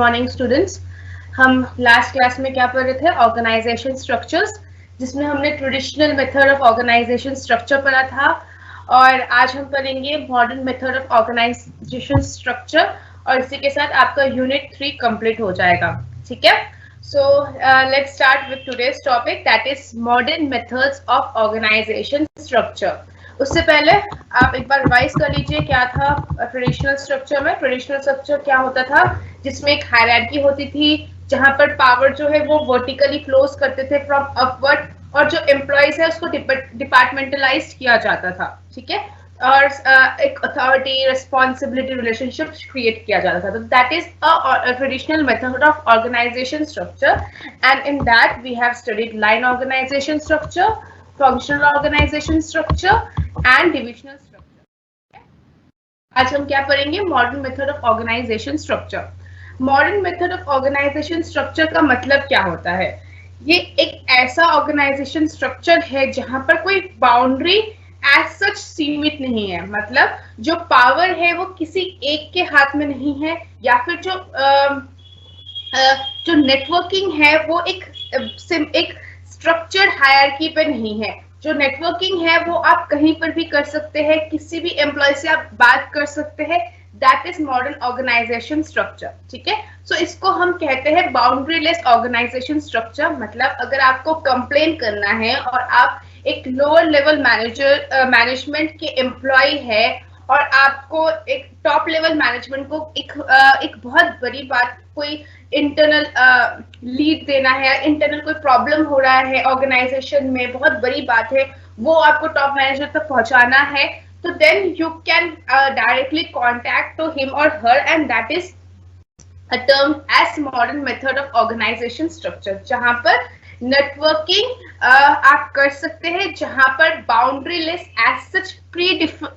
Morning students. हम last class में क्या पढ़ रहे थे? ऑर्गेनाइजेशन स्ट्रक्चर्स, जिसमें हमने traditional method of organisation structure पढ़ा था। और आज हम पढ़ेंगे modern method of organisation structure, और इसी के साथ आपका यूनिट 3 कंप्लीट हो जाएगा। ठीक है, so let's start with today's topic, that is modern methods of organisation structure. उससे पहले आप एक बार रिवाइज कर लीजिए क्या था ट्रेडिशनल स्ट्रक्चर में। ट्रेडिशनल स्ट्रक्चर क्या होता था? जिसमें एक हायरार्की होती थी, जहां पर पावर जो है वो वर्टिकली फ्लोज करते थे फ्रॉम अपवर्ड, और जो एम्प्लॉयज है उसको डिपार्टमेंटलाइज किया जाता था। ठीक है, और एक अथॉरिटी रिस्पॉन्सिबिलिटी रिलेशनशिप क्रिएट किया जाता था। तो that is a traditional method of organisation structure, and in that we have studied line organization structure, functional organization structure and divisional structure. आज हम क्या पढ़ेंगे? Modern method of organisation structure. Modern method of organisation structure का मतलब क्या होता है? ये एक ऐसा ऑर्गेनाइजेशन स्ट्रक्चर है जहां पर कोई बाउंड्री एज सच सीमित नहीं है। मतलब जो पावर है वो किसी एक के हाथ में नहीं है, या फिर जो नेटवर्किंग है वो एक स्ट्रक्चर्ड हायरार्की पे नहीं है। जो नेटवर्किंग है वो आप कहीं पर भी कर सकते हैं, किसी भी एम्प्लॉय से आप बात कर सकते हैं। That is modern organization structure. ठीक है, सो इसको हम कहते हैं बाउंड्रीलेस ऑर्गेनाइजेशन स्ट्रक्चर। मतलब अगर आपको कंप्लेन करना है और आप एक लोअर लेवल मैनेजमेंट के एम्प्लॉय है, और आपको एक टॉप लेवल मैनेजमेंट को एक बहुत बड़ी बात, कोई इंटरनल लीड देना है, इंटरनल कोई प्रॉब्लम हो रहा है ऑर्गेनाइजेशन में, बहुत बड़ी बात है, वो आपको टॉप मैनेजर तक पहुंचाना है, तो then you can directly contact to him और her, and that is a term as modern method of organization structure, जहां पर नेटवर्किंग आप कर सकते हैं, जहां पर boundaryless as such pre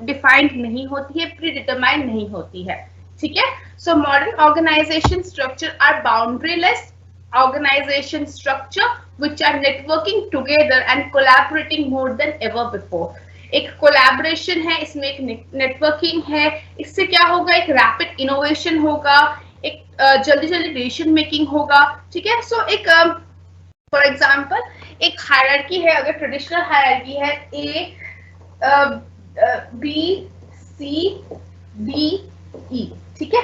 defined नहीं होती है, प्री डिटरमाइंड नहीं होती है। ठीक है, so modern organization structure are boundaryless organization structure which are networking together and collaborating more than ever before. एक कोलैबोरेशन है, इसमें एक नेटवर्किंग है। इससे क्या होगा? एक रैपिड इनोवेशन होगा, एक जल्दी जल्दी डिसीजन मेकिंग होगा। ठीक है, सो एक फॉर एग्जांपल एक हायरार्की है, अगर ट्रेडिशनल हायरार्की है A B C D E। ठीक है,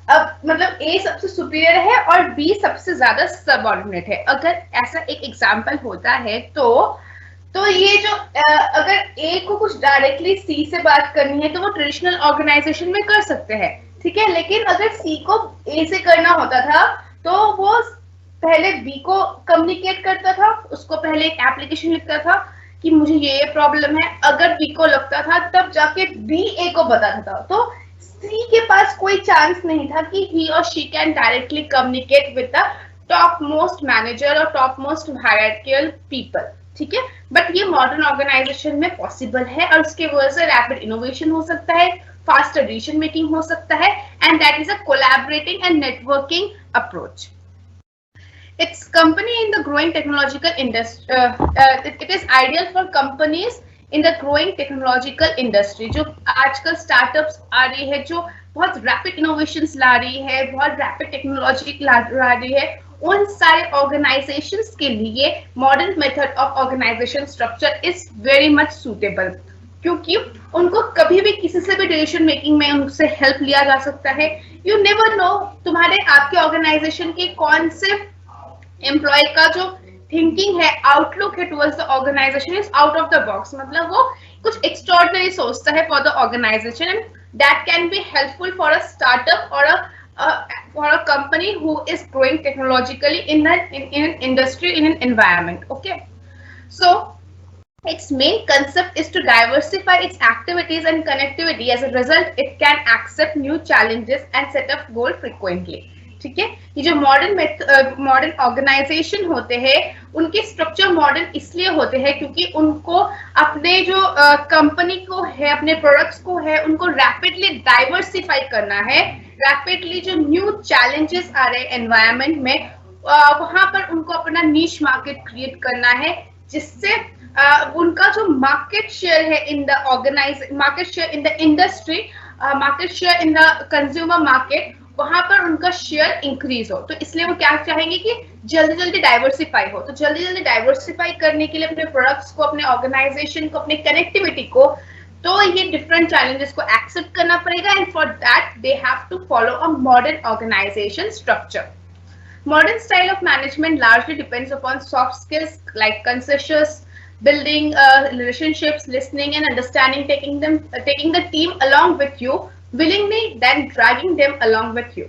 अब मतलब A सबसे सुपीरियर है और B सबसे ज्यादा सबऑर्डिनेट है। अगर ऐसा एक एग्जांपल होता है तो ये जो अगर A को कुछ डायरेक्टली C से बात करनी है तो वो ट्रेडिशनल ऑर्गेनाइजेशन में कर सकते हैं। ठीक है, लेकिन अगर C को A से करना होता था तो वो पहले B को कम्युनिकेट करता था, उसको पहले एक एप्लीकेशन लिखता था कि मुझे ये प्रॉब्लम है। अगर B को लगता था तब जाके B A को बताता था। तो C के पास कोई चांस नहीं था कि he or she can directly communicate with the top most manager और top most hierarchical people। ठीक है, बट ये मॉडर्न ऑर्गेनाइजेशन में पॉसिबल है, और उसके वजह से रैपिड इनोवेशन हो सकता है, फास्टर डिसीजन मेकिंग हो सकता है, and that is a collaborating and networking approach. Its company in the growing technological industry. It is ideal for companies in the growing technological industry. जो आजकल स्टार्टअप्स आ रही है, जो बहुत रैपिड इनोवेशंस ला रही है, बहुत रैपिड टेक्नोलॉजी ला रही है, उन सारे ऑर्गेनाइजेशंस के लिए modern method of organisation structure is very much suitable, क्योंकि उनको कभी भी किसी से भी डिसीजन मेकिंग में उनसे हेल्प लिया जा सकता है। यू नेवर नो तुम्हारे आपके ऑर्गेनाइजेशन के कौन से एम्प्लॉय का जो थिंकिंग है, आउटलुक है towards the organization is out of the box. मतलब वो कुछ एक्स्ट्राऑर्डिनरी सोचता है for the organization, and that can be helpful for a startup और for a company who is growing technologically in an industry, in an environment. Okay, so its main concept is to diversify its activities and connectivity. As a result, it can accept new challenges and set up goals frequently. ठीक है, ये जो modern organisation होते हैं उनके structure modern इसलिए होते हैं क्योंकि उनको अपने जो कंपनी को है, अपने प्रोडक्ट्स को है, उनको रैपिडली डाइवर्सिफाई करना है। रैपिडली जो न्यू चैलेंजेस आ रहे हैं एनवायरनमेंट में, वहां पर उनको अपना नीश मार्केट क्रिएट करना है, जिससे उनका जो मार्केट शेयर है in the market share in the industry, market share in the consumer market, वहां पर उनका शेयर इंक्रीज हो। तो इसलिए वो क्या चाहेंगे कि जल्दी जल्दी डाइवर्सिफाई हो। तो जल्दी जल्दी डाइवर्सिफाई करने के लिए अपने प्रोडक्ट्स को, अपने ऑर्गेनाइजेशन को, अपने कनेक्टिविटी को, तो ये डिफरेंट चैलेंजेस को एक्सेप्ट करना पड़ेगा, and for that they have to follow a modern organization structure. Modern style of management largely depends upon soft skills like consensus, building relationships, listening and understanding, taking the team along with you willingly, then dragging them along with you.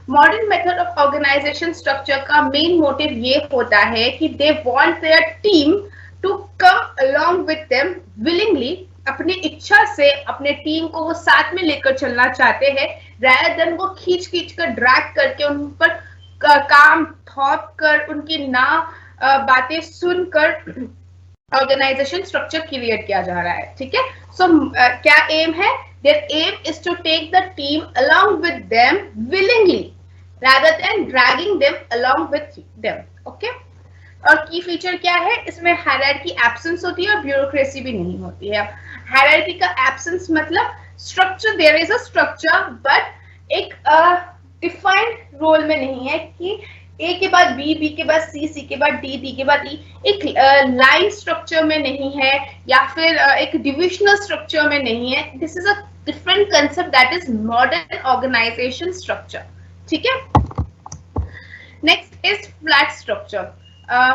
Modern method of organization structure का main motive ये होता है कि they want their team to come along with them willingly, अपनी इच्छा से अपने team को वो साथ में लेकर चलना चाहते हैं, rather than वो खींच कर ड्रैग करके उन पर काम थोप कर, उनकी ना बातें सुनकर ऑर्गेनाइजेशन स्ट्रक्चर क्रिएट किया जा रहा है। ठीक है, सो क्या एम है? Their aim is to take the team along with them willingly rather than dragging them along with them. Okay, और की फीचर क्या है इसमें? हायरार्की एब्सेंस होती है और ब्यूरोक्रेसी भी नहीं होती है। हायरार्की का एब्सेंस मतलब structure, there is a structure but एक डिफाइंड रोल में नहीं है कि ए के बाद बी, बी के बाद सी, सी के बाद डी, डी के बाद ई, एक लाइन स्ट्रक्चर में नहीं है या फिर एक डिविजनल स्ट्रक्चर में नहीं है। This is a different concept, that is modern organization structure. ठीक है, next is flat structure.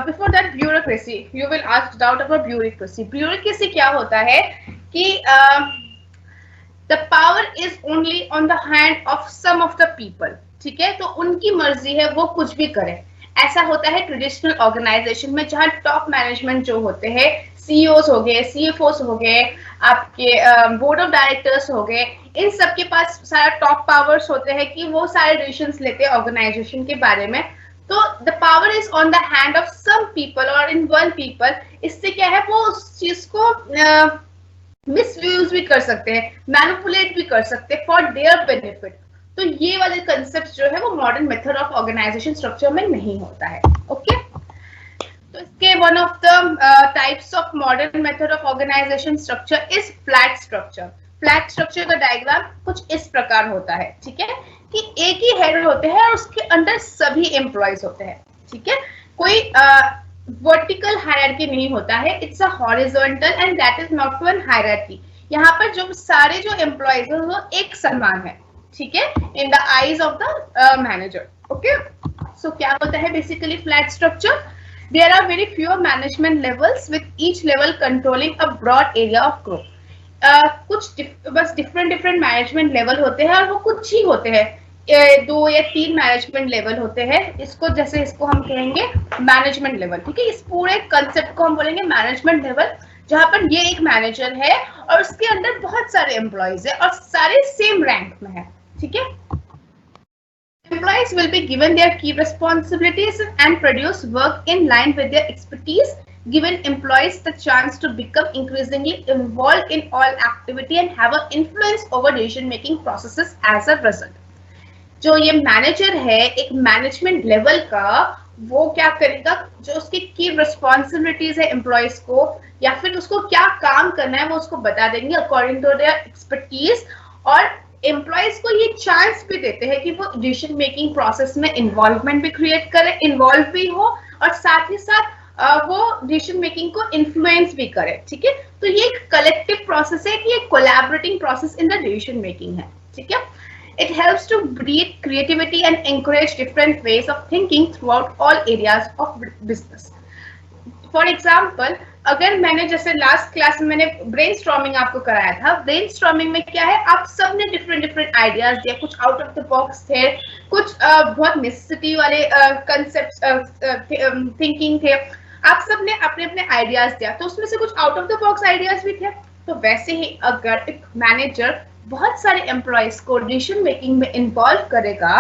Before that bureaucracy, you will ask doubt about bureaucracy. Bureaucracy क्या होता है कि the power is only on the hand of some of the people। ठीक है, तो उनकी मर्जी है, वो कुछ भी करे। ऐसा होता है ट्रेडिशनल ऑर्गेनाइजेशन में, जहां टॉप मैनेजमेंट जो होते हैं, सीईओस हो गए, सीएफओस हो गए, आपके बोर्ड ऑफ डायरेक्टर्स हो गए, इन सब के पास सारा टॉप पावर्स होते हैं कि वो सारे डिसीजंस लेते हैं ऑर्गेनाइजेशन के बारे में। तो the power is on the hand of some people और इन वन पीपल। इससे क्या है, वो उस चीज को मिसयूज भी कर सकते हैं, मैनिपुलेट भी कर सकते हैं फॉर देयर बेनिफिट। तो ये वाले कंसेप्ट जो है वो modern method of organisation structure में नहीं होता है। ओके, तो इसके one of the types of modern method of organisation structure is flat structure. Flat structure का डायग्राम कुछ इस प्रकार होता है। ठीक है, कि एक ही हेड होते हैं और उसके अंदर सभी एम्प्लॉयज होते हैं। ठीक है, कोई वर्टिकल हायरार्की नहीं होता है, it's a horizontal and that is not one hierarchy. यहाँ पर जो सारे जो एम्प्लॉयज हैं वो एक समान है। ठीक है, in the eyes of the manager. Okay, so क्या होता है basically flat structure? There are very few management levels with each level controlling a broad area of group. कुछ बस डिफरेंट मैनेजमेंट लेवल होते हैं और वो कुछ ही होते हैं, 2 या 3 मैनेजमेंट लेवल होते हैं। इसको जैसे इसको हम कहेंगे मैनेजमेंट लेवल। ठीक है, इस पूरे कंसेप्ट को हम बोलेंगे मैनेजमेंट लेवल, जहां पर ये एक मैनेजर है और उसके अंदर बहुत सारे एम्प्लॉयज है और सारे सेम रैंक में है। ठीक है, employees will be given their key responsibilities and produce work in line with their expertise, giving employees the chance to become increasingly involved in all activity and have an influence over decision making processes as a result। जो ये manager है एक management level का, वो क्या करेगा, जो उसकी की रिस्पॉन्सिबिलिटीज है एम्प्लॉयज को या फिर उसको क्या काम करना है वो उसको बता देंगे अकॉर्डिंग टू देयर एक्सपर्टीज, और एम्प्लॉयज को ये चांस भी देते हैं कि वो डिसीजन मेकिंग प्रोसेस में इन्वॉल्वमेंट भी क्रिएट करे, इन्वॉल्व भी हो और साथ ही साथ वो डिसीजन मेकिंग को इन्फ्लुएंस भी करे। ठीक है, तो ये एक कलेक्टिव प्रोसेस है कि ये collaborating process in the decision making है। ठीक है, it helps to breed creativity and encourage different ways of thinking throughout all areas of business। For example, अगर मैंने जैसे लास्ट क्लास में मैंने ब्रेनस्टॉर्मिंग आपको कराया था, ब्रेनस्टॉर्मिंग में क्या है, आप सबने डिफरेंट आइडियाज दिए, कुछ आउट ऑफ द बॉक्स थे, कुछ बहुत नेसेसिटी वाले कंसेप्ट थिंकिंग थे, आप सबने अपने अपने आइडियाज दिया, तो उसमें से कुछ out of the box ideas भी थे। तो वैसे ही अगर एक मैनेजर बहुत सारे एम्प्लॉयज को डिसीजन मेकिंग में इन्वॉल्व करेगा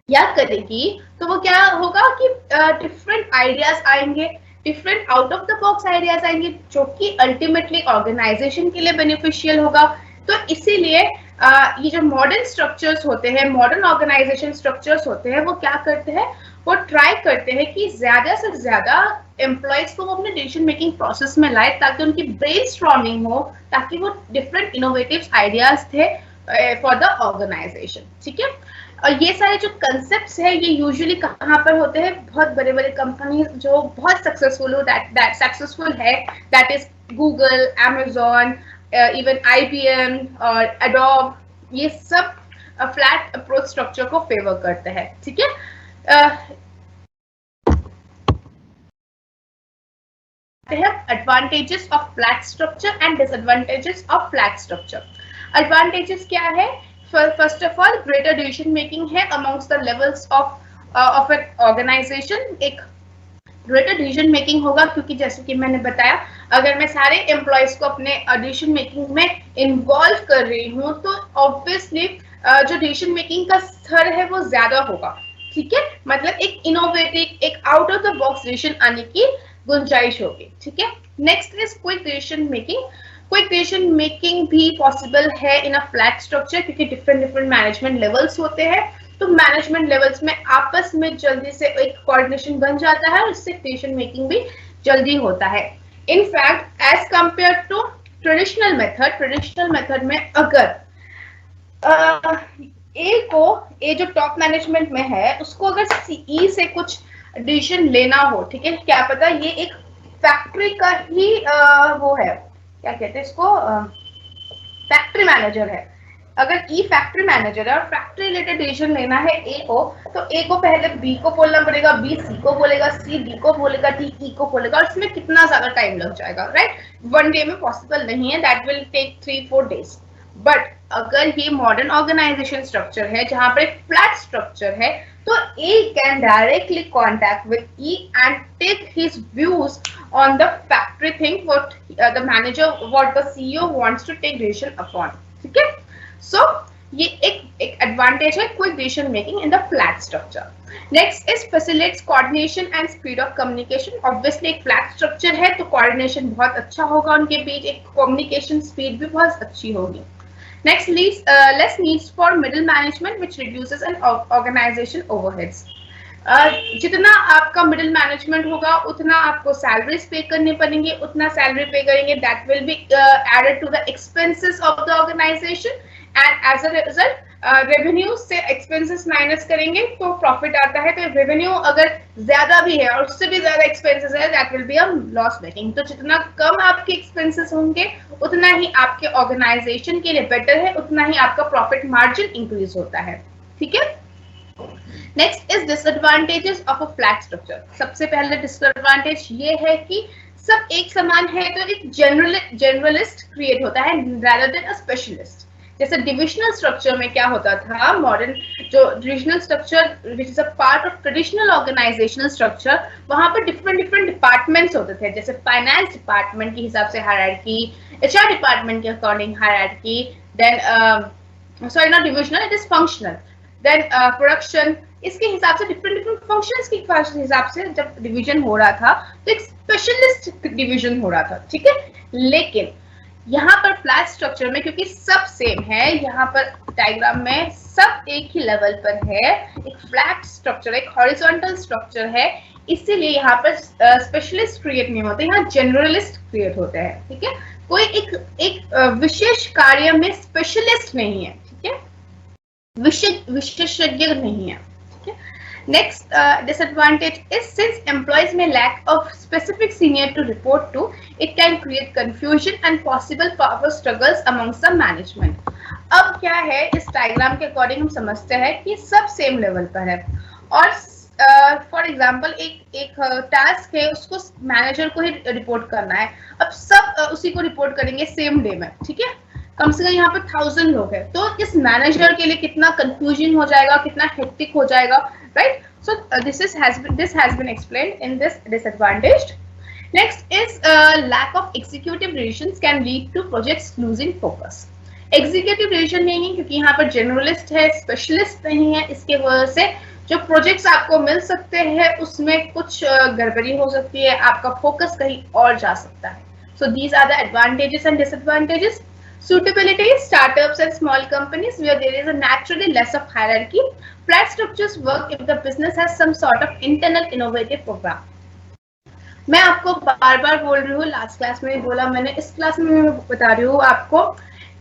या करेगी, तो वो क्या होगा कि डिफरेंट आइडियाज आएंगे, different out of the box ideas आएंगे, जो कि अल्टीमेटली ऑर्गेनाइजेशन के लिए बेनिफिशियल होगा। तो इसीलिए ये जो मॉडर्न स्ट्रक्चर्स होते हैं, मॉडर्न ऑर्गेनाइजेशन स्ट्रक्चर्स होते हैं, वो क्या करते हैं, वो ट्राई करते हैं कि ज्यादा से ज्यादा एम्प्लॉयज को वो अपने डिसीजन मेकिंग प्रोसेस में लाए, ताकि उनकी ब्रेनस्टॉर्मिंग हो, ताकि वो डिफरेंट इनोवेटिव आइडियाज थे फॉर द ऑर्गेनाइजेशन। ठीक है, और ये सारे जो कंसेप्ट्स है ये यूजुअली कहाँ पर होते हैं, बहुत बड़े बड़े कंपनी जो बहुत सक्सेसफुल हो, दैट सक्सेसफुल है, that is Google, Amazon, even IBM और एडोब, ये सब फ्लैट अप्रोच स्ट्रक्चर को फेवर करते हैं। ठीक है, advantages of flat structure and disadvantages of flat structure. Advantages क्या है? First of all greater decision making है amongst the levels of an organisation. एक ग्रेटर डिसीजन मेकिंग होगा क्योंकि जैसे कि मैंने बताया, अगर मैं सारे एम्प्लॉयज को अपने डिसीजन मेकिंग में इन्वॉल्व कर रही हूँ तो ऑब्वियसली जो डिसीजन मेकिंग का स्तर है वो ज्यादा होगा। ठीक है, मतलब एक इनोवेटिव, एक out of the box decision आने की गुंजाइश होगी। ठीक है, next is quick decision making. Quick decision making भी पॉसिबल है इन अ फ्लैट स्ट्रक्चर क्योंकि डिफरेंट मैनेजमेंट लेवल्स होते हैं, तो मैनेजमेंट लेवल्स में आपस में जल्दी से एक कोऑर्डिनेशन बन जाता है और इससे डिसीजन मेकिंग भी जल्दी होता है। In fact as compare to traditional method में अगर ए जो टॉप मैनेजमेंट में है उसको अगर सीई से कुछ डिसीजन लेना हो, ठीक है, क्या पता ये एक फैक्ट्री का ही वो है, क्या कहते हैं इसको, फैक्ट्री मैनेजर है। अगर ई फैक्ट्री मैनेजर है और फैक्ट्री रिलेटेड डिसीजन लेना है ए को, तो ए को पहले बी को बोलना पड़ेगा, बी सी को बोलेगा, सी डी को बोलेगा, डी ई को बोलेगा, और इसमें कितना ज्यादा टाइम लग जाएगा, राइट? वन डे में पॉसिबल नहीं है, that will take 3-4 days। But अगर ये मॉडर्न ऑर्गेनाइजेशन स्ट्रक्चर है जहां पर एक फ्लैट स्ट्रक्चर है, तो a can directly contact with E and take his views on the factory thing what the manager, what the CEO wants to take decision upon. ठीक है, सो ये एक एडवांटेज है quick decision making in the flat structure. Next is facilitates coordination and speed of communication. Obviously एक flat structure है तो coordination बहुत अच्छा होगा उनके बीच, एक कम्युनिकेशन स्पीड भी बहुत अच्छी होगी। Next, less needs for middle management, which reduces an organization overheads. जितना आपका मिडिल मैनेजमेंट होगा उतना आपको सैलरीज पे करने पड़ेंगे, उतना सैलरी पे करेंगे, that will be added to the expenses of the organization, and as a result revenue से एक्सपेंसेस माइनस करेंगे तो प्रॉफिट आता है। तो रेवेन्यू अगर ज्यादा भी है और उससे भी ज्यादा एक्सपेंसेस है, that will be a loss making. तो जितना कम आपके एक्सपेंसेस होंगे उतना ही आपके ऑर्गेनाइजेशन के लिए बेटर है, उतना ही आपका प्रॉफिट मार्जिन इंक्रीज होता है। ठीक है, next is disadvantages of a flat structure. सबसे पहले डिसएडवांटेज ये है कि सब एक समान है तो एक जनरलिस्ट क्रिएट होता है rather than a स्पेशलिस्ट। जैसे डिविजनल स्ट्रक्चर में क्या होता था, मॉडर्न जो divisional structure which is a part of traditional organizational structure, वहां पर डिफरेंट डिपार्टमेंट्स होते थे। जैसे फाइनेंस डिपार्टमेंट के हिसाब से हायरार्की, HR डिपार्टमेंट के according hierarchy, then sorry not divisional, it is functional, then production, इसके हिसाब से डिफरेंट फंक्शंस के हिसाब से जब डिवीजन हो रहा था तो एक स्पेशलिस्ट डिवीजन हो रहा था। ठीक है, लेकिन यहाँ पर फ्लैट स्ट्रक्चर में क्योंकि सब सेम है, यहाँ पर डायग्राम में सब एक ही लेवल पर है, एक फ्लैट स्ट्रक्चर, एक हॉरिजॉन्टल स्ट्रक्चर है, इसीलिए यहाँ पर स्पेशलिस्ट क्रिएट नहीं होते, यहाँ जनरलिस्ट क्रिएट होते हैं। ठीक है, कोई एक विशेष कार्य में स्पेशलिस्ट नहीं है। ठीक है, विशेषज्ञ नहीं है। ठीक है, next disadvantage is since employees may lack of specific senior to report to, it can create confusion and possible power struggles amongst the management। अब क्या है, इस डायग्राम के अकॉर्डिंग हम समझते हैं कि सब सेम लेवल पर है और फॉर एग्जाम्पल एक टास्क है उसको मैनेजर को ही रिपोर्ट करना है, अब सब उसी को रिपोर्ट करेंगे सेम डे में। ठीक है, कम से कम यहाँ पे 1000 लोग हैं, तो इस मैनेजर के लिए कितना कंफ्यूजन हो जाएगा, कितना हेक्टिक हो जाएगा, right? So this has been explained in this disadvantage. Next is lack of executive decisions can lead to projects losing focus. Executive decision नहीं है क्योंकि यहाँ पर generalist है, specialist नहीं है, इसके वजह से जो प्रोजेक्ट्स आपको मिल सकते हैं उसमें कुछ गड़बड़ी हो सकती है, आपका फोकस कहीं और जा सकता है। So these are the advantages and disadvantages. Suitability, startups and small companies where there is a naturally less of hierarchy. Flat structures work if the business has some sort of internal innovative program. मैं आपको बार-बार बोल रही हूँ, last class में भी बोला मैंने, इस क्लास में मैं बता रही हूँ आपको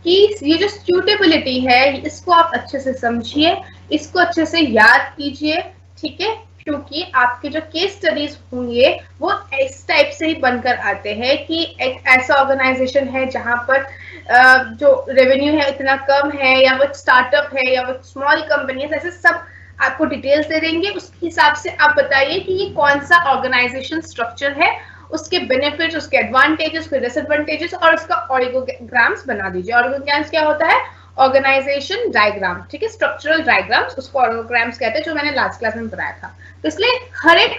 कि ये जो suitability है इसको आप अच्छे से समझिए। इसको अच्छे से याद कीजिए, ठीक है, क्योंकि आपके जो केस स्टडीज होंगे वो इस टाइप से ही बनकर आते हैं कि एक ऐसा ऑर्गेनाइजेशन है जहां पर जो रेवेन्यू है इतना कम है, या वो स्टार्टअप है, या वो स्मॉल कंपनी है, ऐसे सब आपको डिटेल्स दे देंगे। उस हिसाब से आप बताइए कि ये कौन सा ऑर्गेनाइजेशन स्ट्रक्चर है, उसके बेनिफिट्स, उसके एडवांटेजेस, उसके डिसएडवांटेजेस और उसका ऑर्गोग्राम्स बना दीजिए। ऑर्गोग्राम्स क्या होता है? ऑर्गेनाइजेशन डायग्राम, ठीक है, स्ट्रक्चरल डायग्राम्स, उसको ऑर्गोग्राम्स कहते हैं, जो मैंने लास्ट क्लास में बताया था। तो इसलिए हर एक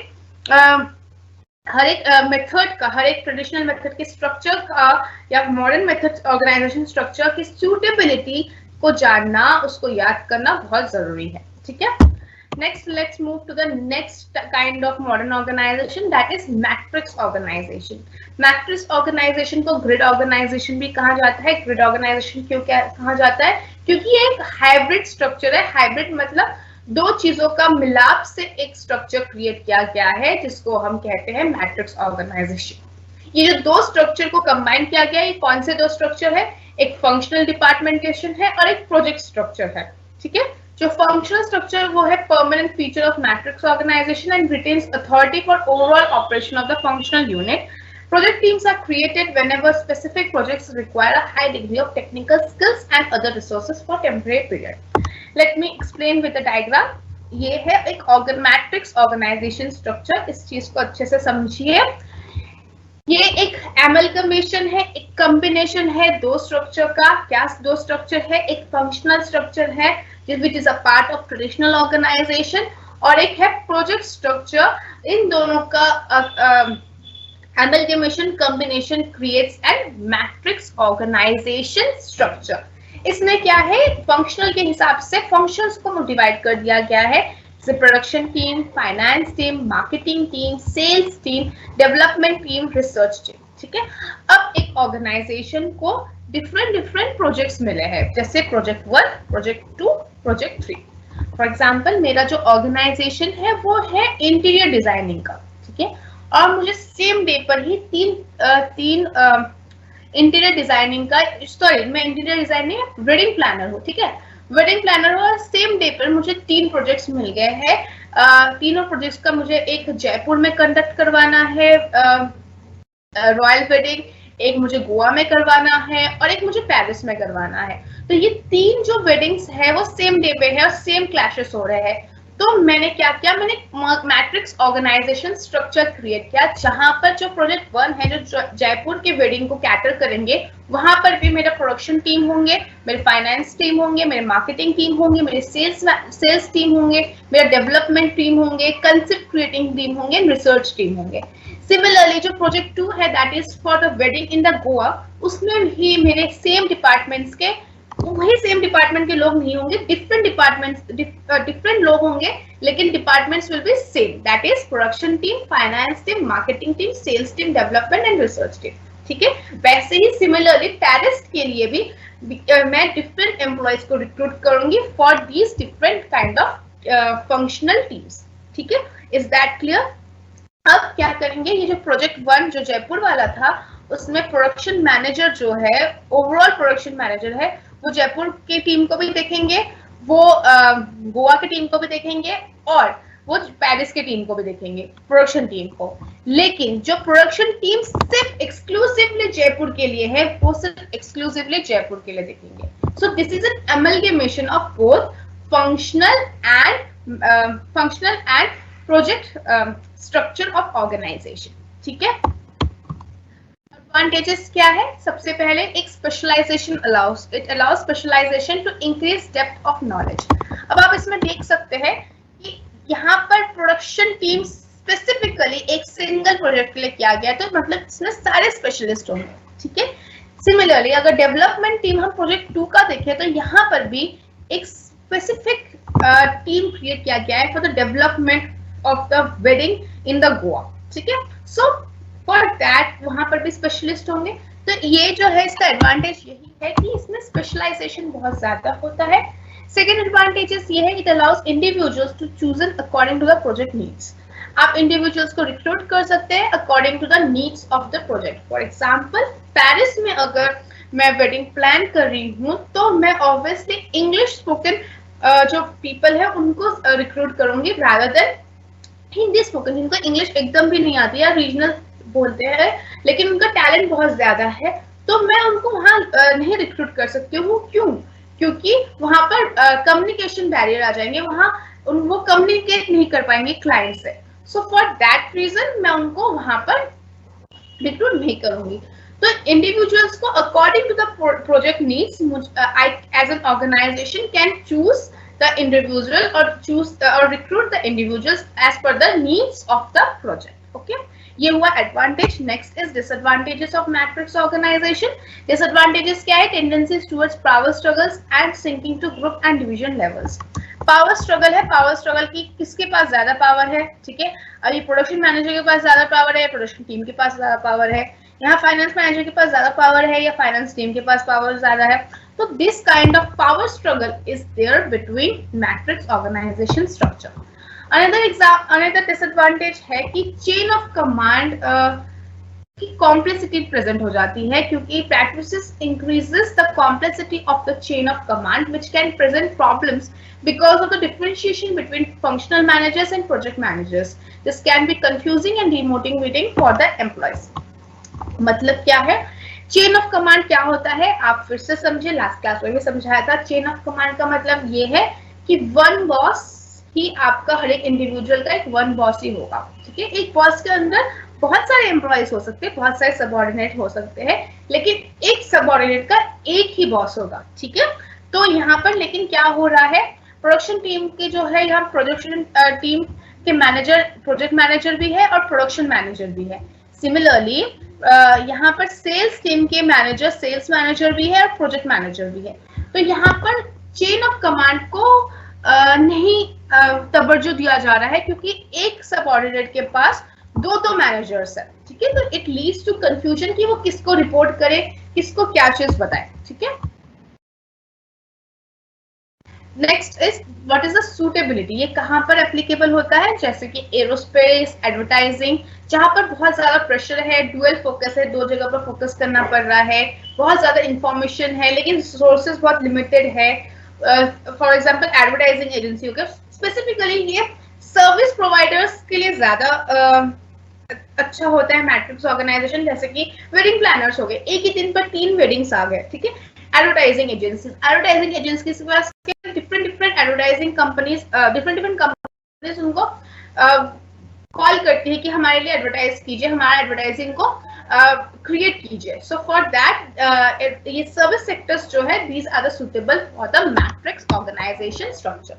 मेथड का, हर एक ट्रेडिशनल मेथड के स्ट्रक्चर का या मॉडर्न मेथड ऑर्गेनाइजेशन स्ट्रक्चर की सूटेबिलिटी को जानना, उसको याद करना बहुत जरूरी है, ठीक है। Next, let's move to the next kind of modern organization, that is matrix organization. Matrix organization को grid organization भी कहा जाता है। grid organization क्यों क्या कहा जाता है? क्योंकि ये एक हाइब्रिड स्ट्रक्चर है। हाइब्रिड मतलब दो चीजों का मिलाप से एक स्ट्रक्चर क्रिएट किया गया है, जिसको हम कहते हैं मैट्रिक्स ऑर्गेनाइजेशन। ये जो दो स्ट्रक्चर को कंबाइन किया गया है, ये कौन से दो स्ट्रक्चर है? एक फंक्शनल डिपार्टमेंटेशन है और एक प्रोजेक्ट स्ट्रक्चर है, ठीक है। जो फंक्शनल स्ट्रक्चर वो है permanent feature of matrix organization and retains authority for overall operation of the functional unit. Project teams are created whenever specific projects require a high degree of technical skills and other resources for temporary period. Let me explain with the diagram. ये है एक matrix organization structure. इस चीज को अच्छे से समझिए। ये एक एमलगमेशन है, एक कॉम्बिनेशन है दो स्ट्रक्चर का। क्या दो स्ट्रक्चर है? एक फंक्शनल स्ट्रक्चर है which is a part of traditional organization, और एक है प्रोजेक्ट स्ट्रक्चर। इन दोनों का amalgamation combination creates an matrix organization structure. इसमें क्या है? फंक्शनल के हिसाब से फंक्शंस को डिवाइड कर दिया गया है, जैसे production team, finance team, marketing team, sales team, development team, research team, ठीक है। अब एक ऑर्गेनाइजेशन को डिफरेंट प्रोजेक्ट्स मिले हैं, जैसे project 1, project 2, project 3। For example मेरा जो ऑर्गेनाइजेशन है वो है इंटीरियर डिजाइनिंग का, ठीक है, और मुझे सेम डे पर ही तीन इंटीरियर डिजाइनिंग का, सॉरी मैं इंटीरियर डिजाइनिंग वेडिंग प्लानर हूँ, ठीक है, वेडिंग प्लानर हो, सेम डे पर मुझे 3 प्रोजेक्ट्स मिल गए हैं। तीनों प्रोजेक्ट्स का मुझे एक जयपुर में कंडक्ट करवाना है रॉयल वेडिंग, एक मुझे गोवा में करवाना है और एक मुझे पेरिस में करवाना है। तो ये 3 जो वेडिंग्स है वो सेम डे पे है और सेम क्लैशेस हो रहे हैं। तो मैंने क्या किया? मैंने मैट्रिक्स ऑर्गेनाइजेशन स्ट्रक्चर क्रिएट किया, जहां पर जो प्रोजेक्ट 1 है जो जयपुर के वेडिंग को कैटर करेंगे, वहां पर भी मेरा प्रोडक्शन टीम होंगे, मेरे फाइनेंस टीम होंगे, मेरे मार्केटिंग टीम होंगे, मेरे सेल्स टीम होंगे, मेरा डेवलपमेंट टीम होंगे, कंसेप्ट क्रिएटिंग टीम होंगे, रिसर्च टीम होंगे। सिमिलरली जो प्रोजेक्ट 2 है that is for the wedding in the Goa, उसमें भी मेरे सेम डिपार्टमेंट्स के, वही सेम डिपार्टमेंट के लोग नहीं होंगे, डिफरेंट डिपार्टमेंट्स, डिफरेंट लोग होंगे, लेकिन departments will be same, that is production team, finance team, marketing team, sales team, development and research team, ठीक है। वैसे ही सिमिलरली टेरिस्ट के लिए भी मैं डिफरेंट एम्प्लॉयज को रिक्रूट करूंगी for these different kind of functional teams, ठीक है। Is that clear? अब क्या करेंगे? ये जो प्रोजेक्ट 1 जो जयपुर वाला था, उसमें प्रोडक्शन मैनेजर जो है, ओवरऑल प्रोडक्शन मैनेजर है, वो जयपुर की टीम को भी देखेंगे, वो गोवा की टीम को भी देखेंगे और वो पेरिस की टीम को भी देखेंगे, प्रोडक्शन टीम को। लेकिन जो प्रोडक्शन टीम सिर्फ एक्सक्लूसिवली जयपुर के लिए है, वो सिर्फ एक्सक्लूसिवली जयपुर के लिए देखेंगे। So this is an amalgamation of both functional and project structure of organization, ठीक है। एडवांटेजेस क्या है? सबसे पहले एक specialization allows, it allows specialization to increase depth of knowledge. अब आप इसमें देख सकते हैं कि यहाँ पर प्रोडक्शन टीम स्पेसिफिकली एक सिंगल प्रोजेक्ट के लिए किया गया, तो मतलब इसमें सारे स्पेशलिस्ट होंगे, ठीक है। सिमिलरली अगर डेवलपमेंट टीम हम प्रोजेक्ट 2 का देखें, तो यहाँ पर भी एक स्पेसिफिक टीम क्रिएट किया गया है for the development of the wedding in the Goa, ठीक है। सो फॉर दैट वहां पर भी स्पेशलिस्ट होंगे। तो ये जो है इसका एडवांटेज यही है कि इसमें स्पेशलाइजेशन बहुत ज्यादा होता है। सेकेंड एडवांटेजेस ये है, it allows individuals to chosen according to the project needs. आप इंडिविजुअल्स को रिक्रूट कर सकते हैं according to the needs of the project. For example Paris में अगर मैं वेडिंग प्लान कर रही हूँ, तो मैं ऑब्वियसली इंग्लिश स्पोकन जो पीपल है उनको रिक्रूट करूंगी rather than हिंदी स्पोकन, जिनको इंग्लिश एकदम भी नहीं आती या रीजनल बोलते हैं लेकिन उनका टैलेंट बहुत ज्यादा है, तो मैं उनको वहां नहीं रिक्रूट कर सकती हूँ। क्यों? क्योंकि वहां पर कम्युनिकेशन बैरियर आ जाएंगे, वहां वो कम्युनिकेट नहीं कर पाएंगे क्लाइंट से। सो फॉर दैट रीजन मैं उनको वहां पर रिक्रूट नहीं करूंगी। तो इंडिविजुअल्स को according to the project needs, I as an organization can choose the individual or choose or recruit the individuals as per the needs of the project. Okay, ये हुआ advantage. Next is disadvantages of matrix organization. Disadvantages क्या है? Tendencies towards power struggles and sinking to group and division levels. Power struggle है, power struggle की किसके पास ज्यादा power है, ठीक है, अभी प्रोडक्शन मैनेजर के पास ज्यादा पावर है, प्रोडक्शन टीम के पास ज्यादा पावर है, यहाँ फाइनेंस मैनेजर के पास ज्यादा पावर है या फाइनेंस टीम के पास पावर ज्यादा है। तो this kind of power struggle is there between matrix organization structure. Another disadvantage है कि चेन ऑफ कमांड की कॉम्प्लेक्सिटी प्रेजेंट हो जाती है, क्योंकि practices increases the complexity of the chain of command which can present problems because of the differentiation between functional managers and project managers. This can be confusing and demotivating for the employees. मतलब क्या है? Chain of command क्या होता है आप फिर से समझे, लास्ट क्लास में भी समझाया था। चेन ऑफ कमांड का मतलब ये है कि वन बॉस ही आपका, हर एक इंडिविजुअल का एक वन बॉस ही होगा, ठीक है। एक बॉस के अंदर बहुत सारे एम्प्लॉयज हो सकते हैं, बहुत सारे सबऑर्डिनेट हो सकते हैं, लेकिन एक सबऑर्डिनेट का एक ही बॉस होगा, ठीक है। तो यहाँ पर लेकिन क्या हो रहा है, प्रोडक्शन टीम के जो है, यहाँ प्रोडक्शन टीम के मैनेजर प्रोजेक्ट मैनेजर भी है और प्रोडक्शन मैनेजर भी है। सिमिलरली यहाँ पर सेल्स टीम के मैनेजर सेल्स मैनेजर भी है और प्रोजेक्ट मैनेजर भी है। तो यहाँ पर चेन ऑफ कमांड को नहीं तवज्जो दिया जा रहा है, क्योंकि एक सबऑर्डिनेट के पास दो मैनेजर्स है, ठीक है। तो इट लीड्स टू कंफ्यूजन कि वो किसको रिपोर्ट करे, किसको क्या चीज बताए, ठीक है। Next is what is the suitability. ये कहाँ पर एप्लीकेबल होता है? जैसे कि एरोस्पेस, एडवर्टाइजिंग, जहां पर बहुत ज्यादा प्रेशर है, डुअल फोकस है, दो जगह पर फोकस करना पड़ रहा है, बहुत ज्यादा इंफॉर्मेशन है लेकिन सोर्सेज बहुत लिमिटेड है। फॉर एग्जांपल एडवर्टाइजिंग एजेंसी हो गया, स्पेसिफिकली ये सर्विस प्रोवाइडर्स के लिए ज्यादा अच्छा होता है मैट्रिक्स ऑर्गेनाइजेशन। जैसे कि वेडिंग प्लानर्स हो गए, एक ही दिन पर 3 वेडिंग्स आ गए, ठीक है। एडवर्टाइजिंग एजेंसीज के पास different advertising companies, different companies उनको कॉल करती है कि हमारे लिए एडवर्टाइज कीजिए, हमारा एडवर्टाइजिंग को क्रिएट कीजिए। सो फॉर दैट ये सर्विस सेक्टर्स जो है, these are the suitable for the matrix organization structure.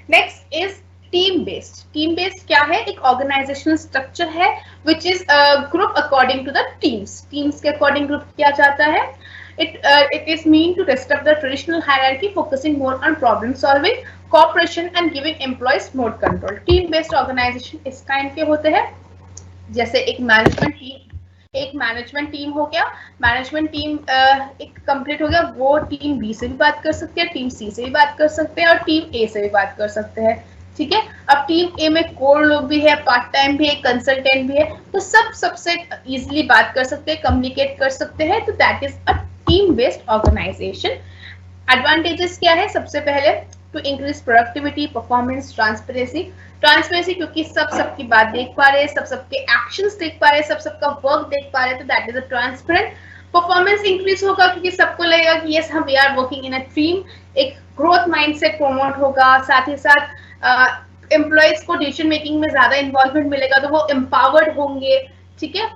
Next is team based. Team based क्या है? एक ऑर्गेनाइजेशनल स्ट्रक्चर है which is group according to the teams. Teams के according group किया जाता है। It is mean to disrupt the traditional hierarchy, focusing more on problem solving, cooperation and giving employees more control. Team based organization इस kind के होते हैं, जैसे एक मैनेजमेंट टीम हो गया, मैनेजमेंट टीम एक कंप्लीट हो गया, वो टीम बी से भी बात कर सकते हैं, टीम सी से भी बात कर सकते हैं और टीम ए से भी बात कर सकते हैं, ठीक है। अब टीम ए में कोर लोग भी है, पार्ट टाइम भी है, कंसल्टेंट भी है, तो सबसे इजीली बात कर सकते हैं, कम्युनिकेट कर सकते हैं। तो that is a team based organization. Advantages क्या है? सबसे पहले to increase productivity, performance, transparency, क्योंकि सबकी बात देख पा रहे हैं, सबके एक्शंस देख पा रहे हैं, सबका वर्क देख पा रहे हैं, तो that is a transparent. Performance increase होगा क्योंकि सबको लगेगा कि यस हम we are working in a team, एक ग्रोथ माइंडसेट प्रमोट होगा, साथ ही साथ एम्प्लॉयज को डिसीजन मेकिंग में ज्यादा इन्वॉल्वमेंट मिलेगा, तो वो एम्पावर्ड होंगे, ठीक है।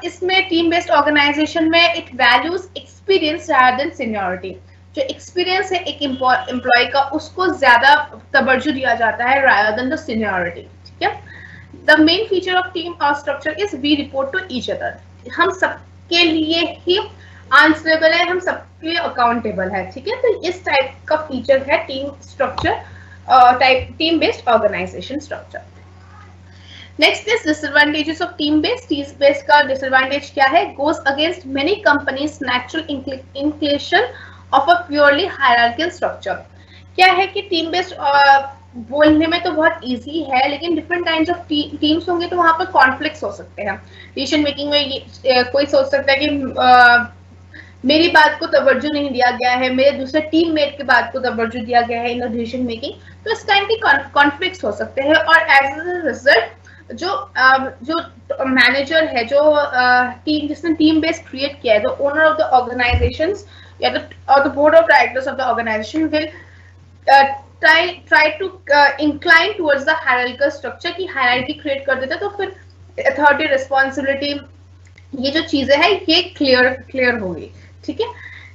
इसमें टीम बेस्ड ऑर्गेनाइजेशन में it values experience rather than seniority. जो एक्सपीरियंस है एक एम्प्लॉय का, उसको ज्यादा तवज्जो दिया जाता है रादर देन द सीनियरिटी, ठीक है। The main feature of team और structure is we report to each other. हम सबके लिए ही आंसरेबल है, हम सबके लिए अकाउंटेबल है, ठीक है। तो इस टाइप का फीचर है team structure, team based organization structure. Next is disadvantages of team based. Team based का डिसएडवांटेज क्या है? Goes against many companies natural inclination of a purely hierarchical structure. क्या है कि टीम बेस्ड बोलने में तो बहुत इजी है, लेकिन डिफरेंट काइंड्स ऑफ टीम्स होंगे तो वहां पर कॉन्फ्लिक्ट्स हो सकते हैं। डिसीजन मेकिंग में कोई सोच सकता है कि मेरी बात को तवज्जो नहीं दिया गया है, मेरे दूसरे टीममेट की बात को तवज्जो दिया गया है इन डिसीजन मेकिंग, तो इस टाइम की कॉन्फ्लिक्ट्स हो सकते हैं और एज अ रिजल्ट जो मैनेजर है, जो टीम जिसने टीम बेस क्रिएट किया है, the owner of the organization या the board of directors of the organization will try to incline towards the hierarchical structure की हायरार्की क्रिएट कर देता है, तो फिर अथॉरिटी रिस्पॉन्सिबिलिटी ये जो चीजें हैं ये क्लियर होगी, ठीक है।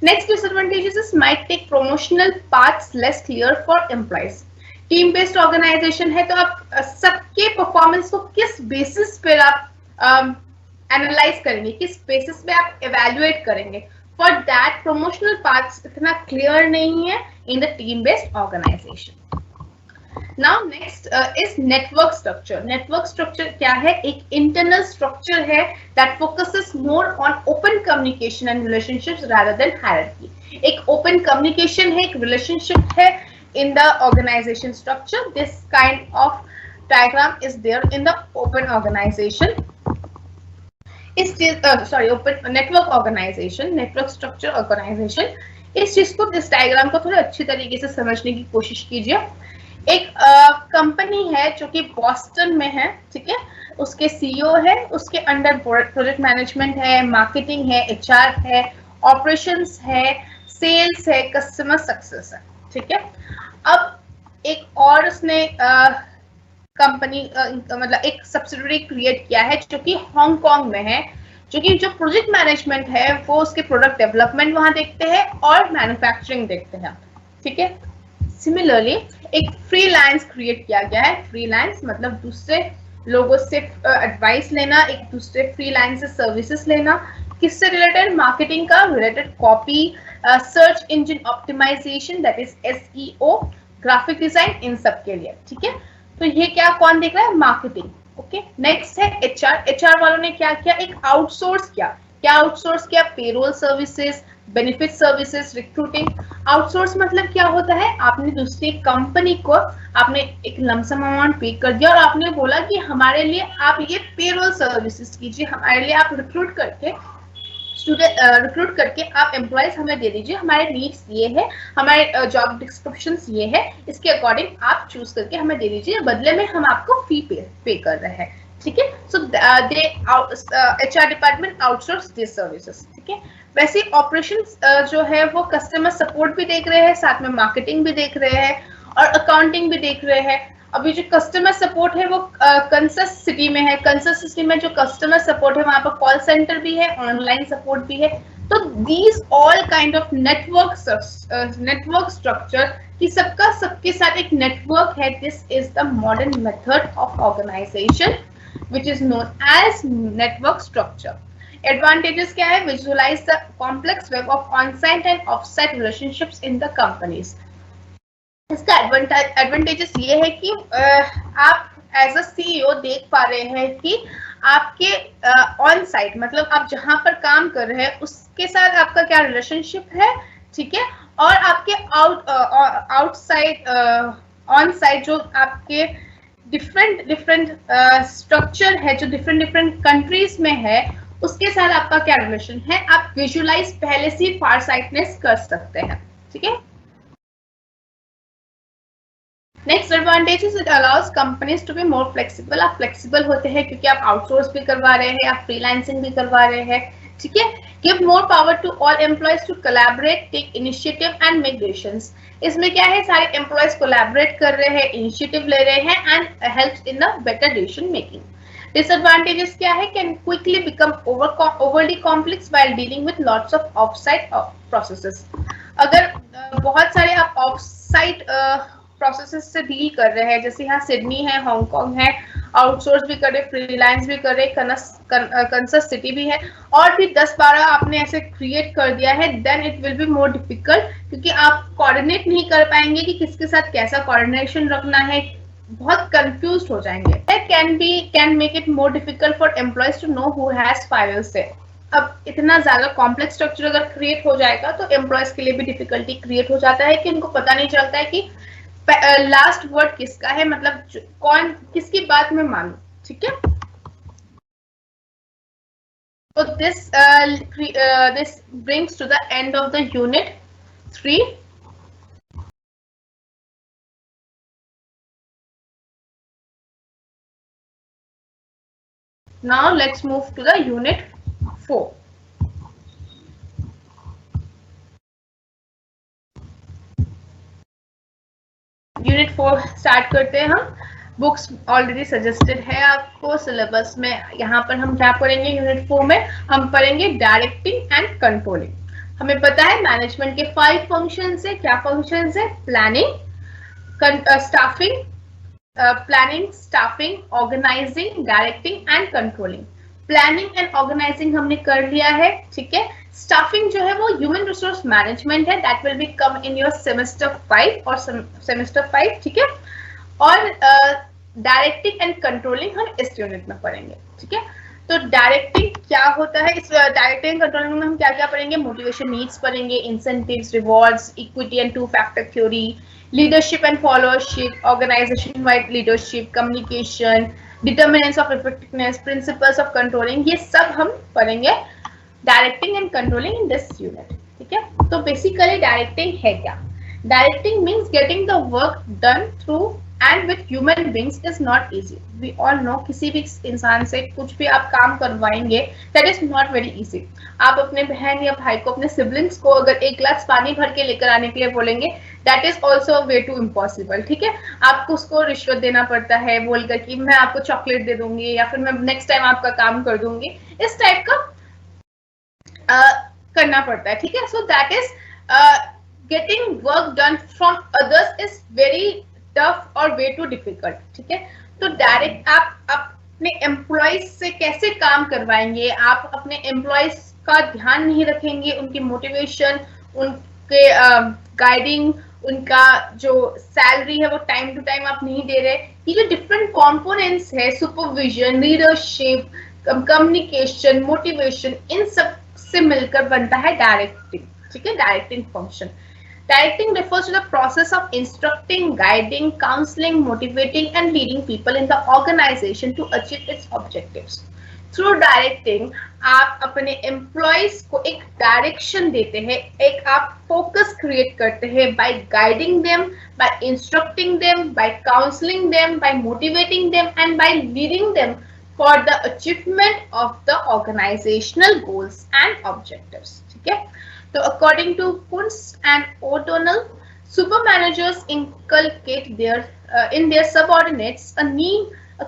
Next disadvantages might take promotional paths less clear for employees. Team based organization है तो आप सबके परफॉर्मेंस को किस बेसिस पे आप एनालाइज करेंगे, किस बेसिस पे आप एवेल्युएट करेंगे, फॉर दैट प्रमोशनल पाथ्स इतना क्लियर नहीं है in the team based organization. Now next is network structure. Network structure क्या है? एक internal structure है that focuses more on open communication and relationships rather than hierarchy. एक open communication है, एक relationship है in the organization structure. This kind of diagram is there in the open organization. open network organization, network structure organization. इस चीज को, इस diagram को थोड़ा अच्छी तरीके से समझने की कोशिश कीजिए। एक कंपनी है जो कि बॉस्टन में है, ठीक है, उसके सीईओ है, उसके अंडर प्रोजेक्ट मैनेजमेंट है, मार्केटिंग है, एचआर है, ऑपरेशंस है, सेल्स है, कस्टमर सक्सेस है, ठीक है। अब एक और उसने कंपनी मतलब एक सब्सिडरी क्रिएट किया है जो कि हांगकांग में है, जो कि जो प्रोजेक्ट मैनेजमेंट है वो उसके प्रोडक्ट डेवलपमेंट वहां देखते हैं और मैन्युफैक्चरिंग देखते हैं, ठीक है। सिमिलरली एक फ्रीलांस क्रिएट किया गया है। फ्रीलांस मतलब दूसरे लोगों से एडवाइस लेना, एक दूसरे फ्रीलांस से सर्विसेज लेना, किससे रिलेटेड? मार्केटिंग का related, copy, search engine optimization that is SEO, graphic design, इन सब के लिए, ठीक है। तो ये क्या कौन देख रहा है? Marketing, okay. नेक्स्ट है एचआर। एचआर वालों ने क्या किया? एक आउटसोर्स किया। क्या आउटसोर्स किया? Payroll services, benefit services, recruiting. Outsource मतलब क्या होता है? आपने दूसरी कंपनी को आपने एक लमसम अमाउंट पे कर दिया और आपने बोला कि हमारे लिए आप ये पेरोल सर्विसेज कीजिए, हमारे लिए आप रिक्रूट करके आप एम्प्लॉयज हमें दे दीजिए, हमारे नीड्स ये है, हमारे जॉब डिस्क्रिप्शन ये है, इसके अकॉर्डिंग आप चूज करके हमें दे दीजिए, बदले में हम आपको फी पे कर रहे हैं, ठीक है। So they HR department outsource this services, ठीक है। वैसे ऑपरेशंस जो है वो कस्टमर सपोर्ट भी देख रहे हैं, साथ में मार्केटिंग भी देख रहे हैं और अकाउंटिंग भी देख रहे हैं। अभी जो कस्टमर सपोर्ट है वो कंसस सिटी में है। कंसस सिटी में जो कस्टमर सपोर्ट है वहां पर कॉल सेंटर भी है, ऑनलाइन सपोर्ट भी है। तो these all kind of network structure कि सबका सबके साथ एक नेटवर्क है। This is the modern method of organization which is known as network structure. Advantages क्या है? Visualize the complex web of on-site and off-site relationships in the companies. इसका advantages ये है कि आप एज अ सीईओ देख पा रहे हैं कि आपके ऑन साइट मतलब आप जहां पर काम कर रहे हैं उसके साथ आपका क्या रिलेशनशिप है, ठीक है। और आपके आउटसाइड ऑन साइट जो आपके डिफरेंट स्ट्रक्चर है, जो डिफरेंट कंट्रीज में है, उसके साथ आपका क्या रिलेशन है, आप विजुअलाइज पहले से फार साइटनेस कर सकते हैं, ठीक है। Next advantage is it allows companies to be more flexible. आप फ्लेक्सिबल होते हैं क्योंकि आप आउटसोर्स भी करवा रहे हैं, आप फ्रीलांसिंग भी करवा रहे हैं, ठीक है। Give more power to all employees to collaborate, take initiative and make decisions. इसमें क्या है, सारे एम्प्लॉयज कोलैबोरेट कर रहे हैं, इनिशिएटिव ले रहे हैं and help in the better decision making. Disadvantages क्या है? Can quickly become overly complex while dealing with lots of offsite processes. अगर बहुत सारे आप ऑफसाइट प्रोसेसेस से डील कर रहे हैं, जैसे यहाँ सिडनी है, हांगकांग है, आउटसोर्स भी कर रहे, फ्रीलांस भी कर रहे, कंसस सिटी भी है, और भी 10-12 आपने ऐसे क्रिएट कर दिया है, then it will be more difficult, क्योंकि आप कोऑर्डिनेट नहीं कर पाएंगे कि किसके साथ कैसा कोऑर्डिनेशन रखना है, बहुत कंफ्यूज हो जाएंगे। Can make it more difficult for employees to know who has files से। अब इतना ज्यादा कॉम्प्लेक्स स्ट्रक्चर अगर क्रिएट हो जाएगा तो एम्प्लॉयज के लिए भी डिफिकल्टी क्रिएट हो जाता है कि उनको पता नहीं चलता है कि लास्ट वर्ड किसका है, मतलब कौन किसकी बात में मानूं, ठीक है। So this brings to the end of the unit 3. Now let's move to the unit 4. Unit 4 start करते हैं हम. बुक्स ऑलरेडी सजेस्टेड है आपको सिलेबस में. यहाँ पर हम क्या पढ़ेंगे यूनिट 4 में? हम पढ़ेंगे डायरेक्टिंग एंड कंट्रोलिंग. हमें पता है मैनेजमेंट के 5 फंक्शंस है. क्या फंक्शंस है? Planning, staffing, planning, staffing, organizing, directing and controlling. Planning and organizing हमने कर लिया है, ठीक है. स्टाफिंग जो है वो ह्यूमन रिसोर्स मैनेजमेंट है. That will B come in your semester 5 और सेमेस्टर 5, ठीक है. और डायरेक्टिंग एंड कंट्रोलिंग हम इस यूनिट में पढ़ेंगे, ठीक है. तो डायरेक्टिंग क्या होता है? इस डायरेक्टिंग एंड कंट्रोलिंग में हम क्या क्या पढ़ेंगे? मोटिवेशन नीड्स पढ़ेंगे, incentives, rewards, equity and 2 factor theory, leadership and followership, organization wide leadership, communication, determinants of effectiveness, principles of controlling. ये सब हम पढ़ेंगे directing and controlling in this unit, ठीक है. तो बेसिकली डायरेक्टिंग है क्या? Directing means getting the work done through and with human beings is not easy. We all know किसी भी इंसान से कुछ भी आप काम करवाएंगे that is not very easy. आप अपने बहन या भाई को, अपने सिबलिंग्स को अगर एक गिलास पानी भर के लेकर आने के लिए बोलेंगे that is also way too impossible, ठीक है. आपको उसको रिश्वत देना पड़ता है बोलकर कि मैं आपको चॉकलेट दे दूंगी या फिर मैं नेक्स्ट टाइम आपका काम कर दूंगी. इस टाइप का करना पड़ता है, ठीक है. So that is getting work done from others is very tough और वे टू डिफिकल्ट, ठीक है. तो डायरेक्ट आप अपने एम्प्लॉयज से कैसे काम करवाएंगे? आप अपने एम्प्लॉयज का ध्यान नहीं रखेंगे, उनकी मोटिवेशन, उनके गाइडिंग, उनका जो सैलरी है वो टाइम टू टाइम आप नहीं दे रहे. ये जो डिफरेंट कंपोनेंट्स है, सुपरविजन, लीडरशिप, कम्युनिकेशन, मोटिवेशन, इन सब से मिलकर बनता है डायरेक्टिंग, ठीक है. Directing function. Directing refers to the process of instructing, guiding, counseling, motivating, and leading people in the organization to achieve its objectives. Through directing, आप अपने employees को एक direction देते हैं, एक आप focus create करते हैं by guiding them, by instructing them, by counseling them, by motivating them, and by leading them for the achievement of the organizational goals and objectives. ठीक है. So according to Kunst and O'Donnell, super managers inculcate in their subordinates a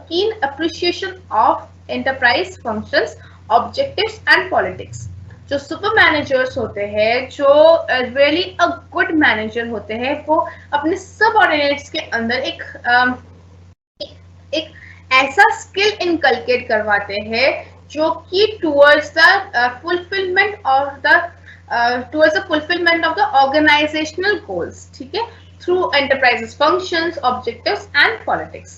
keen appreciation of enterprise functions, objectives and politics. जो super managers होते हैं, जो really a good manager होते हैं, वो अपने subordinates के अंदर एक ऐसा skill inculcate करवाते हैं जो कि towards the fulfillment of the organizational goals, ठीक है, through enterprises functions, objectives and politics.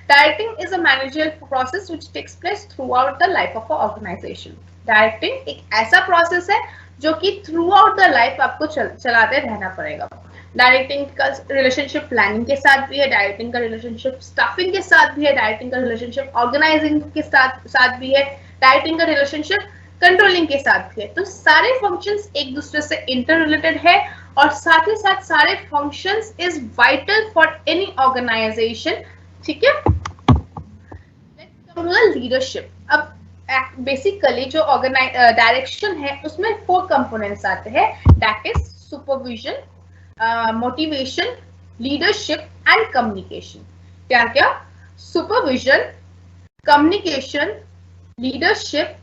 Directing is a managerial process which takes place throughout the life of an organization. Directing एक ऐसा process है जो कि throughout the life आपको चलाते रहना पड़ेगा. डायरेक्टिंग का रिलेशनशिप प्लानिंग के साथ भी है, डायरेक्टिंग का रिलेशनशिप स्टाफिंग के साथ भी है, डायरेक्टिंग का रिलेशनशिप ऑर्गेनाइजिंग के साथ भी है, डायरेक्टिंग का रिलेशनशिप कंट्रोलिंग के साथ है. तो सारे फंक्शंस एक दूसरे से इंटर रिलेटेड है और साथ ही साथ सारे functions is vital for any organization, ठीक है. लीडरशिप. अब बेसिकली जो डायरेक्शन है उसमें 4 कंपोनेंट्स आते हैं. That is supervision, motivation, leadership and communication. क्या क्या? Supervision, communication, leadership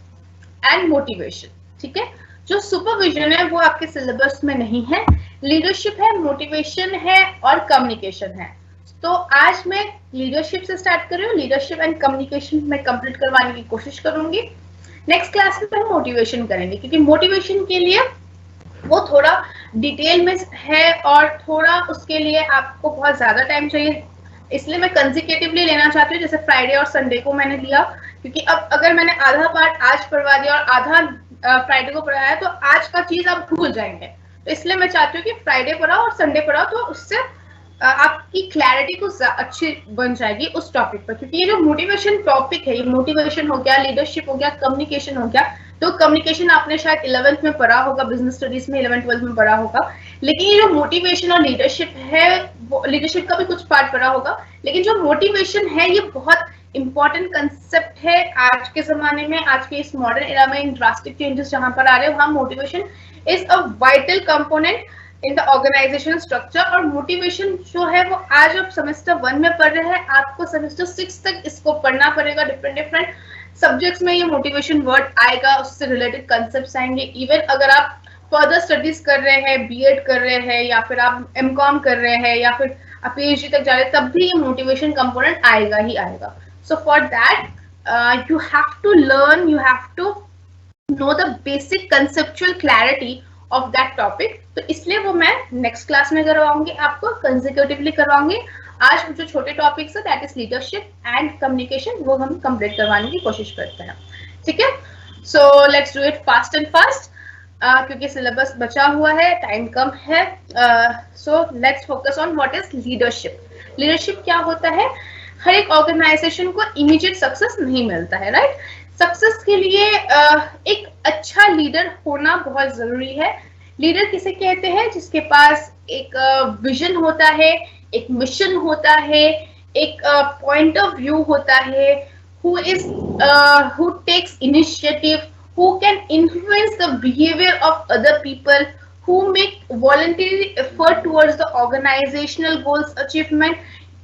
and motivation, ठीक है. जो सुपरविजन है वो आपके सिलेबस में नहीं है. लीडरशिप है, मोटिवेशन है और कम्युनिकेशन है. तो आज मैं लीडरशिप से स्टार्ट कर रही हूँ. लीडरशिप एंड कम्युनिकेशन मैं कंप्लीट करवाने की कोशिश करूंगी. नेक्स्ट क्लास में हम मोटिवेशन करेंगे क्योंकि मोटिवेशन के लिए वो थोड़ा डिटेल में है और थोड़ा उसके लिए आपको बहुत ज्यादा टाइम चाहिए. इसलिए मैं कंसेक्यूटिवली लेना चाहती हूँ, जैसे फ्राइडे और संडे को मैंने लिया, क्योंकि अब अगर मैंने आधा पार्ट आज पढ़वा दिया और आधा फ्राइडे को पढ़ाया तो आज का चीज आप भूल जाएंगे. तो इसलिए मैं चाहती हूँ कि फ्राइडे पढ़ाओ और संडे पढ़ाओ, तो उससे आपकी क्लैरिटी कुछ अच्छी बन जाएगी उस टॉपिक पर. क्योंकि ये जो मोटिवेशन टॉपिक है, ये मोटिवेशन हो गया, लीडरशिप हो गया, कम्युनिकेशन हो गया, तो कम्युनिकेशन आपने शायद 11th में पढ़ा होगा, बिजनेस स्टडीज में 11th 12th में पढ़ा होगा, लेकिन ये जो मोटिवेशन और लीडरशिप है, वो लीडरशिप का भी कुछ पार्ट पढ़ा होगा, लेकिन जो मोटिवेशन है ये बहुत इंपॉर्टेंट कंसेप्ट है आज के जमाने में, आज के इस मॉडर्न एरा में, इन ड्रास्टिक चेंजेस जहां पर आ रहे हैं, वहां motivation is a vital component in the organization structure. और मोटिवेशन जो है वो आज आप सेमेस्टर 1 में पढ़ रहे हैं, आपको सेमेस्टर 6 तक इसको पढ़ना पड़ेगा। डिफरेंट डिफरेंट सब्जेक्ट्स में ये मोटिवेशन वर्ड आएगा, उससे रिलेटेड कंसेप्ट्स आएंगे। इवन अगर आप फर्दर स्टडीज कर रहे हैं, बीएड कर रहे हैं, या फिर आप एमकॉम कर रहे हैं, या फिर आप पीएचडी तक जा रहे हैं, तब भी ये मोटिवेशन कंपोनेंट आएगा ही आएगा। So for that you have to learn, you have to know the basic conceptual clarity of that topic. तो इसलिए वो मैं नेक्स्ट क्लास में करवाऊंगी, आपको कंसेक्यूटिवली करवाऊंगी। आज जो छोटे टॉपिक्स है that is leadership and communication, वो हम कंप्लीट करवाने की कोशिश करते हैं, ठीक है। So let's do it fast and fast, क्योंकि सिलेबस बचा हुआ है, टाइम कम है। So let's focus on what is leadership. Leadership क्या होता है? हर एक ऑर्गेनाइजेशन को इमीडिएट सक्सेस नहीं मिलता है, राइट। सक्सेस के लिए एक अच्छा लीडर होना बहुत जरूरी है। लीडर किसे कहते हैं? जिसके पास एक विजन होता है, एक मिशन होता है, एक पॉइंट ऑफ व्यू होता है, who takes initiative, who can influence the behavior of other people, who make voluntary effort towards the organizational goals achievement,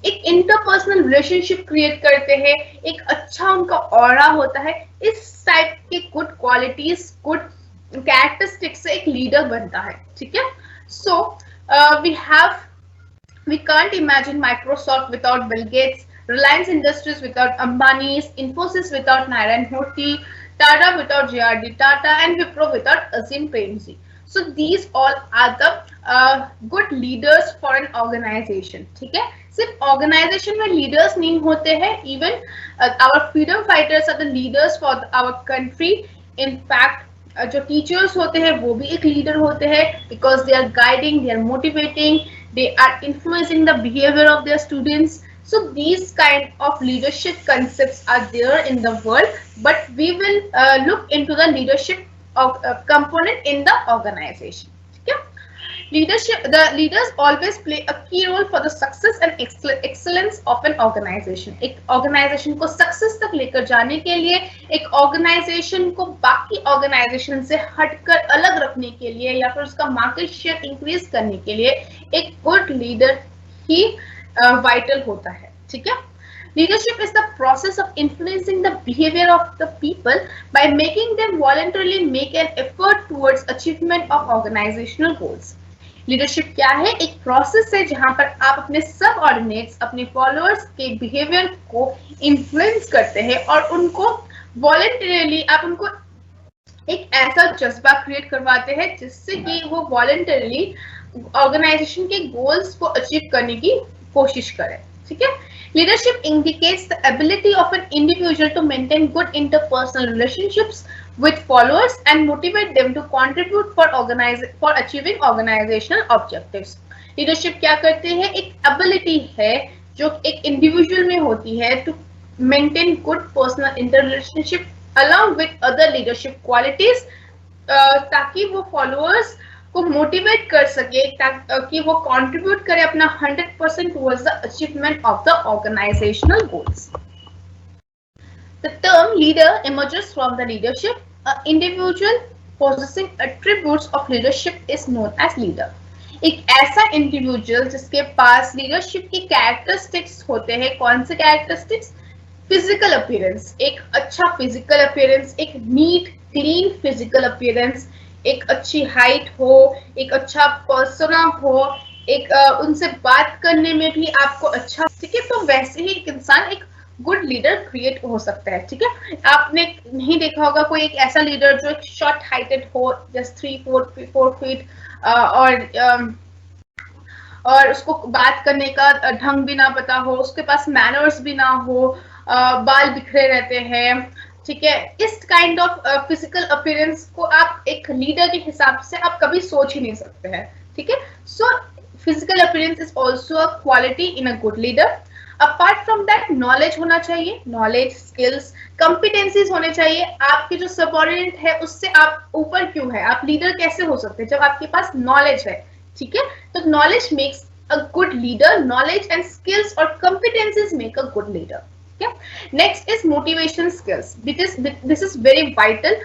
एक इंटरपर्सनल रिलेशनशिप क्रिएट करते हैं, एक अच्छा उनका ऑरा होता है। इस टाइप के गुड क्वालिटीज, गुड कैरेक्टरिस्टिक्स से एक लीडर बनता है, ठीक है। सो we can't imagine Microsoft without Bill Gates, Reliance Industries without Ambani's, Infosys without Narayan Murthy, Tata without J.R.D. Tata, and Wipro without Azim Premji. So these all are the good leaders for an organization, ठीक है। सिर्फ organisation में leaders नहीं होते हैं, even our freedom fighters are the leaders for our country. In fact जो teachers होते हैं वो भी एक लीडर होते हैं, because they are guiding, they are motivating, they are influencing the behavior of their students. So these kind of leadership concepts are there in the world, but we will look into the leadership of component in the organization. Okay? Leadership, the leaders always play a key role for the success and excellence of an organization. एक organization को success तक लेकर जाने के लिए, एक organization को बाकी organization से हटकर अलग रखने के लिए, या फिर उसका market share increase करने के लिए एक good leader ही vital होता है, ठीक है। Leadership is the process of influencing the behavior of the people by making them voluntarily make an effort towards achievement of organizational goals. Leadership क्या है? एक प्रोसेस है जहां पर आप अपने सब ऑर्डिनेट्स, अपने फॉलोअर्स के बिहेवियर को इन्फ्लुएंस करते हैं, और उनको वॉलंटरीली आप उनको एक ऐसा जज्बा क्रिएट करवाते हैं जिससे कि वो वॉलंटरीली ऑर्गेनाइजेशन के गोल्स को अचीव करने की कोशिश करें, ठीक है। Leadership indicates the ability of an individual to maintain good interpersonal relationships with followers and motivate them to contribute for achieving organizational objectives. Leadership क्या करते हैं? एक ability है जो एक individual में होती है to maintain good personal interrelationship along with other leadership qualities, ताकि वो followers को motivate कर सके, ताकि वो contribute करे अपना 100% towards the achievement of the organizational goals. The term leader emerges from the leadership. An individual possessing attributes of leadership is known as leader. एक ऐसा इंडिविजुअल जिसके पास लीडरशिप की कैरेक्टरिस्टिक्स होते हैं। कौन से कैरेक्टरिस्टिक्स? फिजिकल अपीयरेंस, एक अच्छा फिजिकल अपीयरेंस, एक नीट क्लीन फिजिकल अपीयरेंस, एक अच्छी हाइट हो, एक अच्छा पर्सोना हो, एक उनसे बात करने में भी आपको अच्छा, ठीक है। तो वैसे ही एक इंसान एक गुड लीडर क्रिएट हो सकता है, ठीक है। आपने नहीं देखा होगा कोई एक ऐसा लीडर जो एक शॉर्ट हाइटेड हो, जस्ट 3-4 फीट, और उसको बात करने का ढंग भी ना पता हो, उसके पास मैनर्स भी ना हो, बाल बिखरे रहते हैं, ठीक है। इस काइंड ऑफ फिजिकल अपीयरेंस को आप एक लीडर के हिसाब से आप कभी सोच ही नहीं सकते हैं, ठीक है। So physical appearance is also a quality in a good leader. Apart from that knowledge होना चाहिए, नॉलेज, स्किल्स, कॉम्पिटेंसीज होने चाहिए। आपके जो सबऑर्डिनेट है उससे आप ऊपर क्यों है, आप लीडर कैसे हो सकते हैं जब आपके पास नॉलेज है, ठीक है। तो knowledge makes a good leader, knowledge and skills और competencies make a good leader, ठीक है। Next is motivation skills, this is very vital.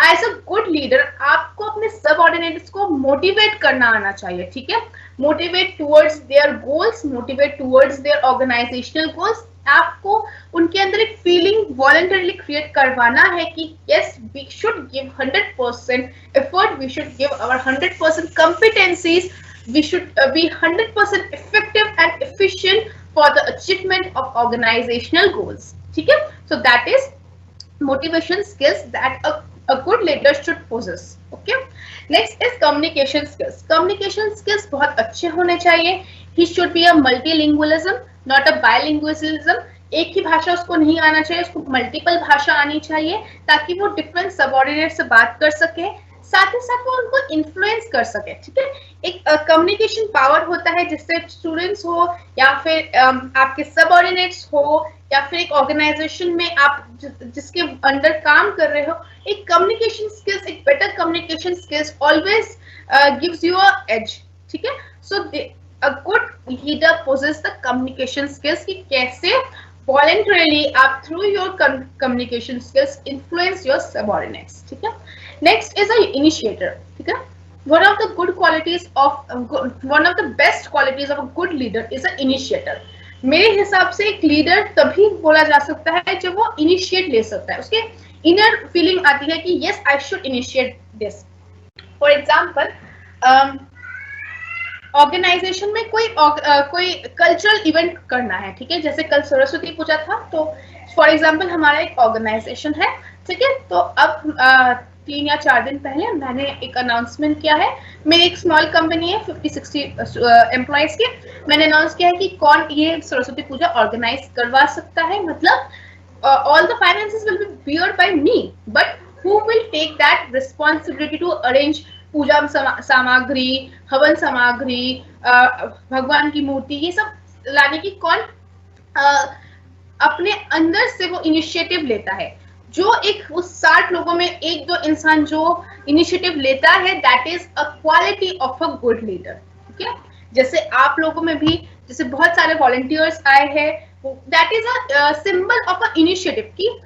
As a good leader आपको अपने सबऑर्डिनेट्स को मोटिवेट करना आना चाहिए, ठीक है। Motivate towards their goals, motivate towards their organizational goals. आपको उनके अंदर एक फीलिंग वॉलंटरली क्रिएट करवाना है कि yes we should give 100% effort, we should give our 100% competencies, we should be 100% effective and efficient for the achievement of organizational goals, ठीक है। so that is motivation skills that a good leader should possess, okay। next is communication skills, communication skills बहुत अच्छे होने चाहिए। he should be a multilingualism not a bilingualism, एक ही भाषा उसको नहीं आना चाहिए, उसको मल्टीपल भाषा आनी चाहिए ताकि वो डिफरेंट सबऑर्डिनेट से बात कर सके, साथ ही साथ वो उनको इन्फ्लुएंस कर सके, ठीक है। एक कम्युनिकेशन पावर होता है जिससे स्टूडेंट्स हो या फिर आपके सबऑर्डिनेट्स हो या फिर एक ऑर्गेनाइजेशन में आप जिसके अंडर काम कर रहे हो, एक कम्युनिकेशन स्किल्स, एक better communication skills always gives you a edge, ठीक है। So a good leader possess the communication skills कि कैसे voluntarily आप through your communication skills influence your subordinates, ठीक है। next is a initiator, ठीक है। one of the good qualities of one of the best qualities of a good leader is an initiator। मेरे हिसाब से एक लीडर तभी बोला जा सकता है जब वो इनिशिएट ले सकता है, उसके इनर फीलिंग आती है कि yes I should initiate this। for example organization में कोई कल्चरल इवेंट करना है, ठीक है। जैसे कल सरस्वती पूजा था, तो फॉर एग्जांपल हमारा एक ऑर्गेनाइजेशन है, ठीक है। तो अब 3 या 4 दिन पहले मैंने एक अनाउंसमेंट किया है, मेरी एक स्मॉल कंपनी है 50-60 एम्प्लॉइज की, मैंने अनाउंस किया है कि कौन ये सरस्वती पूजा ऑर्गेनाइज करवा सकता है, मतलब all the finances will be bear by me, but who will take that responsibility to arrange पूजा सामग्री, हवन सामग्री, भगवान की मूर्ति, ये सब लाने की कौन अपने अंदर से वो इनिशिएटिव लेता है। जो एक उस 60 लोगों में एक दो इंसान जो इनिशिएटिव लेता है, that is a quality of a good leader, ठीक है। जैसे आप लोगों में भी जैसे बहुत सारे वॉलंटियर्स आए हैं, that is a symbol of a initiative कि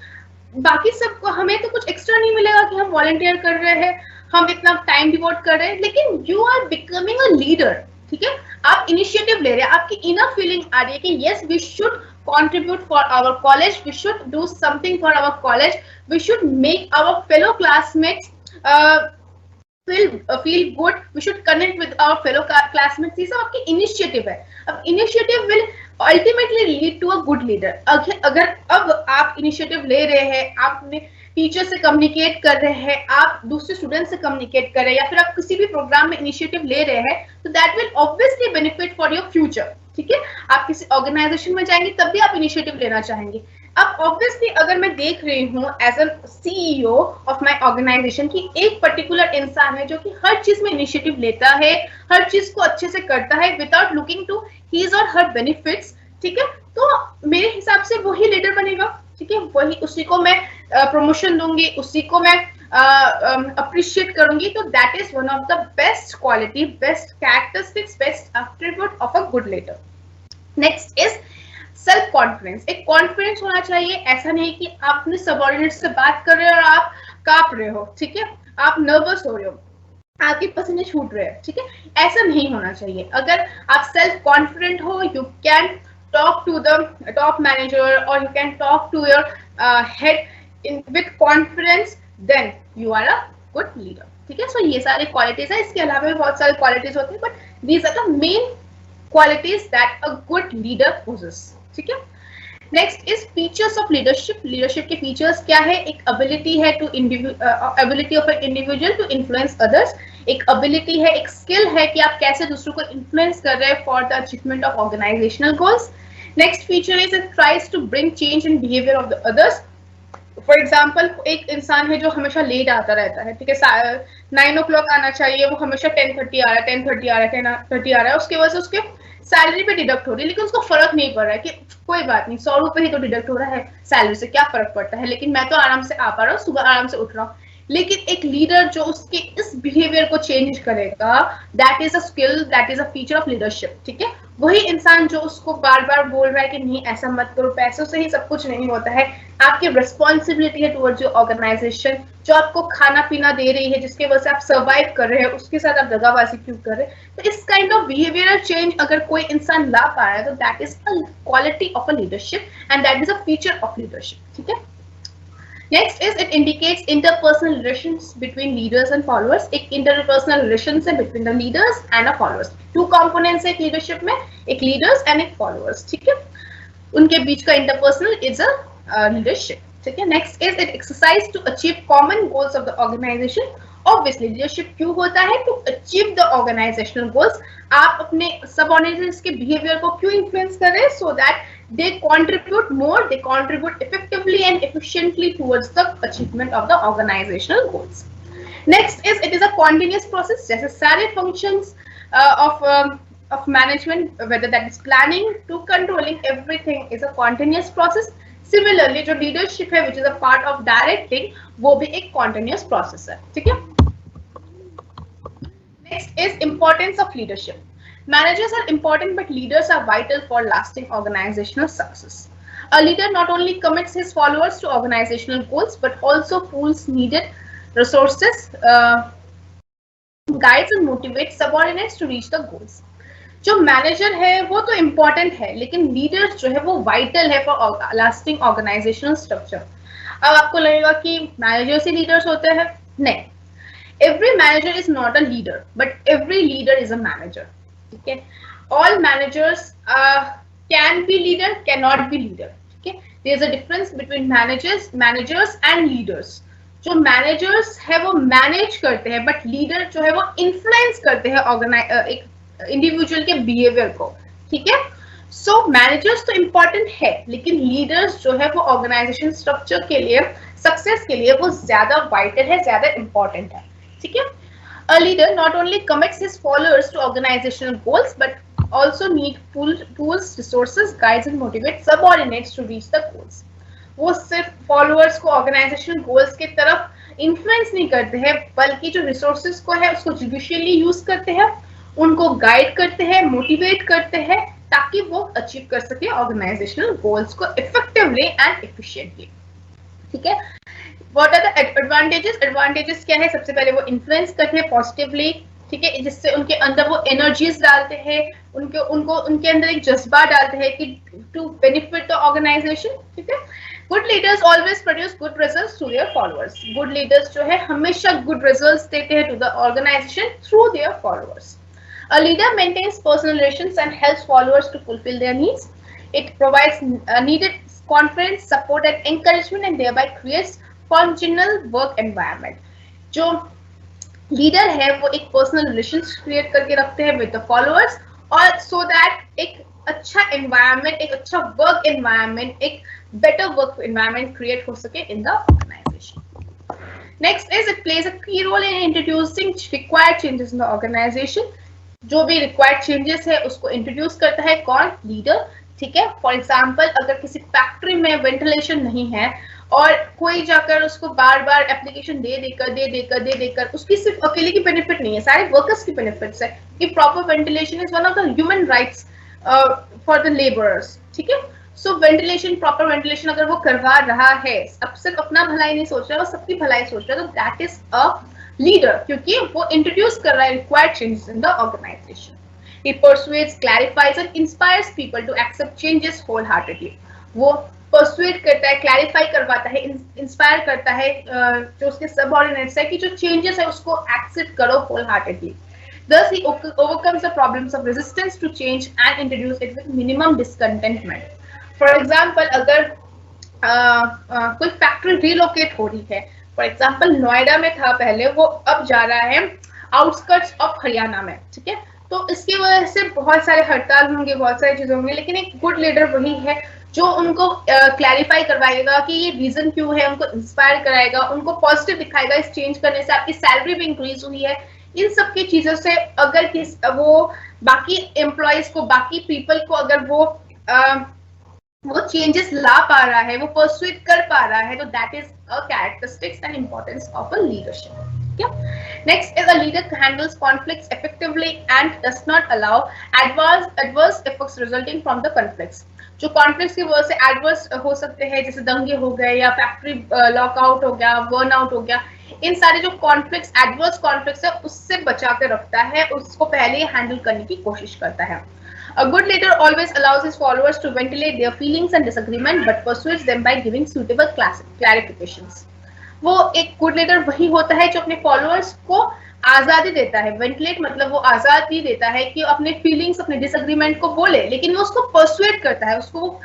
बाकी सबको हमें तो कुछ एक्स्ट्रा नहीं मिलेगा कि हम वॉलंटियर कर रहे हैं, हम इतना टाइम डिवोट कर रहे हैं, लेकिन you are becoming a leader, ठीक है। आप इनिशिएटिव ले रहे हैं, आपकी इनर फीलिंग आ रही है कि yes we should contribute for our college, we should do something for our college, we should make our fellow classmates feel good, we should connect with our fellow classmates। ये सब आपकी initiative है। अब initiative will ultimately lead to a good leader. अगर अब आप initiative ले रहे हैं, आपने टीचर से कम्युनिकेट कर रहे हैं, आप दूसरे स्टूडेंट से कम्युनिकेट कर रहे हैं, या फिर आप किसी भी प्रोग्राम में इनिशिएटिव ले रहे हैं, तो that will obviously benefit for your future, ठीक है। आप किसी ऑर्गेनाइजेशन में जाएंगे तब भी आप इनिशिएटिव लेना चाहेंगे। अब ऑब्वियसली अगर मैं देख रही हूँ as a CEO of my organisation की एक पर्टिकुलर इंसान है जो कि हर चीज में इनिशिएटिव लेता है, हर चीज को अच्छे से करता है विदाउट लुकिंग टू हिज और हर बेनिफिट्स, ठीक है, तो मेरे हिसाब से वही लीडर बनेगा, ठीक है। वही, उसी को मैं प्रमोशन दूंगी, उसी को मैं अप्रिशिएट करूंगी। तो that is one of the best quality, best characteristics, best attribute of a good leader. Next is self confidence. एक कॉन्फिडेंस होना चाहिए, ऐसा नहीं कि आप अपने सबऑर्डिनेट से बात कर रहे हो और आप कांप रहे हो, ठीक है, आप नर्वस हो रहे हो, आपके पसीने छूट रहे हैं, ठीक है, ऐसा नहीं होना चाहिए। अगर आप सेल्फ कॉन्फिडेंट हो, you can talk to the top manager और you can talk to your head with confidence, then you are a good leader, ठीक है। सो ये सारे क्वालिटीज है, इसके अलावा भी बहुत सारे क्वालिटीज होते हैं, but these are the main qualities that a good leader possesses, ठीक है। Next is features of leadership. Leadership के फीचर्स क्या है? एक एबिलिटी है to ability of an individual to influence others, एक एबिलिटी है, एक स्किल है कि आप कैसे दूसरों को इन्फ्लुएंस कर रहे हैं for the achievement of organisational goals. Next feature is it tries to bring change in behaviour of the others. For example, एक इंसान है जो हमेशा लेट आता रहता है, ठीक है, 9 o'clock आना चाहिए, वो हमेशा 10:30 आ रहा है, 10:30 आ रहा है, 10:30 आ रहा है, उसकी वजह से उसके सैलरी पे डिडक्ट हो रही है, लेकिन उसको फर्क नहीं पड़ रहा है कि कोई बात नहीं, 100 रुपए ही तो डिडक्ट हो रहा है, सैलरी से क्या फर्क पड़ता है, लेकिन मैं तो आराम से आ पा रहा हूँ, सुबह आराम से उठ रहा हूँ। लेकिन एक लीडर जो उसके इस बिहेवियर को चेंज करेगा, that is a skill, that is a feature of leadership, ठीक है। वही इंसान जो उसको बार बार बोल रहा है कि नहीं ऐसा मत करो, पैसों से ही सब कुछ नहीं होता है, आपकी रिस्पॉन्सिबिलिटी है टुवर्ड्स योर ऑर्गेनाइजेशन, जो आपको खाना पीना दे रही है, जिसके वजह से आप सर्वाइव कर रहे हैं, उसके साथ आप दगाबाजी क्यों कर रहे हैं। तो इस काइंड ऑफ बिहेवियरल चेंज अगर कोई इंसान ला पा रहा है, तो that is a quality of a leadership and that is a feature of leadership, ठीक है। Next is it indicates interpersonal relations between leaders and followers. एक interpersonal relations है between the leaders and the followers. Two components है एक leadership में, एक leaders and एक followers, ठीक है। उनके बीच का interpersonal is a leadership, ठीक है। Next is it exercise to achieve common goals of the organization. Obviously leadership क्यों होता है, to achieve the organizational goals. आप अपने subordinates के behavior को क्यों influence कर रहे हैं, so that they contribute more, they contribute effectively and efficiently towards the achievement of the organizational goals. Next is it is a continuous process. जैसे सारे functions of management, whether that is planning to controlling, everything is a continuous process. Similarly जो leadership है, which is a part of directing, वो भी एक continuous process है, ठीक है। Next is importance of leadership. Managers are important, but leaders are vital for lasting organizational success. A leader not only commits his followers to organizational goals, but also pools needed resources, guides and motivates subordinates to reach the goals. जो manager है वो तो important है, लेकिन leader जो है वो vital है फॉर लास्टिंग ऑर्गेनाइजेशनल स्ट्रक्चर। अब आपको लगेगा कि मैनेजर्स ही लीडर्स होते हैं, नहीं। Every manager is not a leader, but every leader is a manager. ठीक है, all managers can be leader, cannot be leader, ठीक है। there is a difference between managers and leaders. जो managers है वो manage करते हैं, but leader जो है वो influence करते हैं एक individual के behavior को, ठीक है। so managers तो important है, लेकिन leaders जो है वो organization structure के लिए, success के लिए वो ज्यादा vital है, ज्यादा important है, ठीक है। A leader not only commits his followers to organizational goals, but also need tools, resources, guides and motivates subordinates to reach the goals. वो सिर्फ followers को organizational goals की तरफ influence नहीं करते हैं, बल्कि जो resources को है उसको judicially use करते हैं, उनको guide करते हैं, motivate करते हैं, ताकि वो achieve कर सके organizational goals को effectively and efficiently, ठीक है। What are the advantages? Advantages क्या है? सबसे पहले वो influence करते हैं positively, ठीक है, जिससे उनके अंदर वो energies डालते हैं, उनके अंदर एक जज्बा डालते हैं कि to benefit the organization, ठीक है। Good leaders always produce good results to their followers. Good leaders जो है हमेशा good results देते हैं to the organization through their followers. A leader maintains personal relations and helps followers to fulfill their needs. It provides needed confidence, support and encouragement and thereby creates congenial work environment. जो leader है वो एक personal relations create करके रखते हैं with the followers, और so that एक अच्छा एनवायरनमेंट, एक अच्छा वर्क एनवायरनमेंट, एक बेटर वर्क एनवायरनमेंट क्रिएट हो सके in the organization. Next is it plays a key role in introducing required changes in the organization. जो भी रिक्वायर्ड चेंजेस है उसको इंट्रोड्यूस करता है कौन? लीडर, ठीक है। फॉर एग्जाम्पल अगर किसी फैक्ट्री में वेंटिलेशन नहीं है और कोई जाकर उसको बार बार एप्लीकेशन दे देकर उसकी सिर्फ अकेले की बेनिफिट नहीं है, सारे वर्कर्स की बेनिफिट्स है कि proper ventilation is one of the human rights for the labourers, ठीक है। सो वेंटिलेशन, प्रॉपर वेंटिलेशन अगर वो करवा रहा है, अब सिर्फ अपना भलाई नहीं सोच रहा है, वो सबकी भलाई सोच रहा है, तो दैट इज अ लीडर, क्योंकि वो इंट्रोड्यूस कर रहा है required changes in the organisation. He persuades, clarifies and inspires people to accept changes wholeheartedly. वो persuade करता है, clarify करवाता है, inspire करता है जो उसके subordinates है कि जो changes है उसको accept करो wholeheartedly. Thus he overcomes the problems of resistance to change and introduce it with minimum discontentment. For example, अगर कोई factory relocate हो रही है, for example नोएडा में था पहले, वो अब जा रहा है outskirts of हरियाणा में, ठीक है। तो इसकी वजह से बहुत सारे हड़ताल होंगे, बहुत सारी चीजें होंगी, लेकिन एक गुड लीडर वही है जो उनको क्लैरिफाई करवाएगा कि ये रीजन क्यों है, उनको इंस्पायर कराएगा, उनको पॉजिटिव दिखाएगा, इस चेंज करने से आपकी सैलरी भी इंक्रीज हुई है, इन सब की चीजों से अगर वो बाकी एम्प्लॉयज को, बाकी पीपल को अगर वो चेंजेस ला पा रहा है, वो परसुएट कर पा रहा है, तो that is a characteristics and importance of a leadership. Next is a leader handles conflicts effectively and does not allow adverse effects resulting from the conflicts। जो कॉन्फ्लिक्ट्स की वजह से एडवर्स हो सकते हैं, जैसे दंगे हो गए या फैक्ट्री लॉकआउट हो गया, बर्नआउट हो गया, इन सारे जो कॉन्फ्लिक्ट्स, एडवर्स कॉन्फ्लिक्ट्स है, उससे बचा के रखता है, उसको पहले ही हैंडल करने की कोशिश करता है। A good leader always allows his followers to ventilate their feelings and disagreement, but persuades them by giving suitable clarifications। वो एक गुड लीडर वही होता है जो अपने फॉलोअर्स को आजादी देता है। वेंटिलेट मतलब वो आजादी देता है कि अपने फीलिंग्स, अपने डिसएग्रीमेंट को बोले, लेकिन वो उसको परसुएट करता है, उसको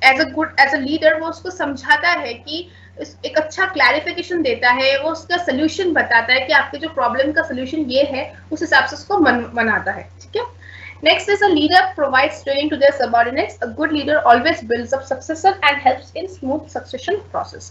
एज अ लीडर वो उसको समझाता है कि एक अच्छा क्लैरिफिकेशन देता है, वो उसका सोल्यूशन बताता है कि आपके जो प्रॉब्लम का सोल्यूशन ये है, उस हिसाब से उसको बनाता है। ठीक है। Next is a leader provides training to their subordinates. A good leader always builds up successor and helps in smooth succession process।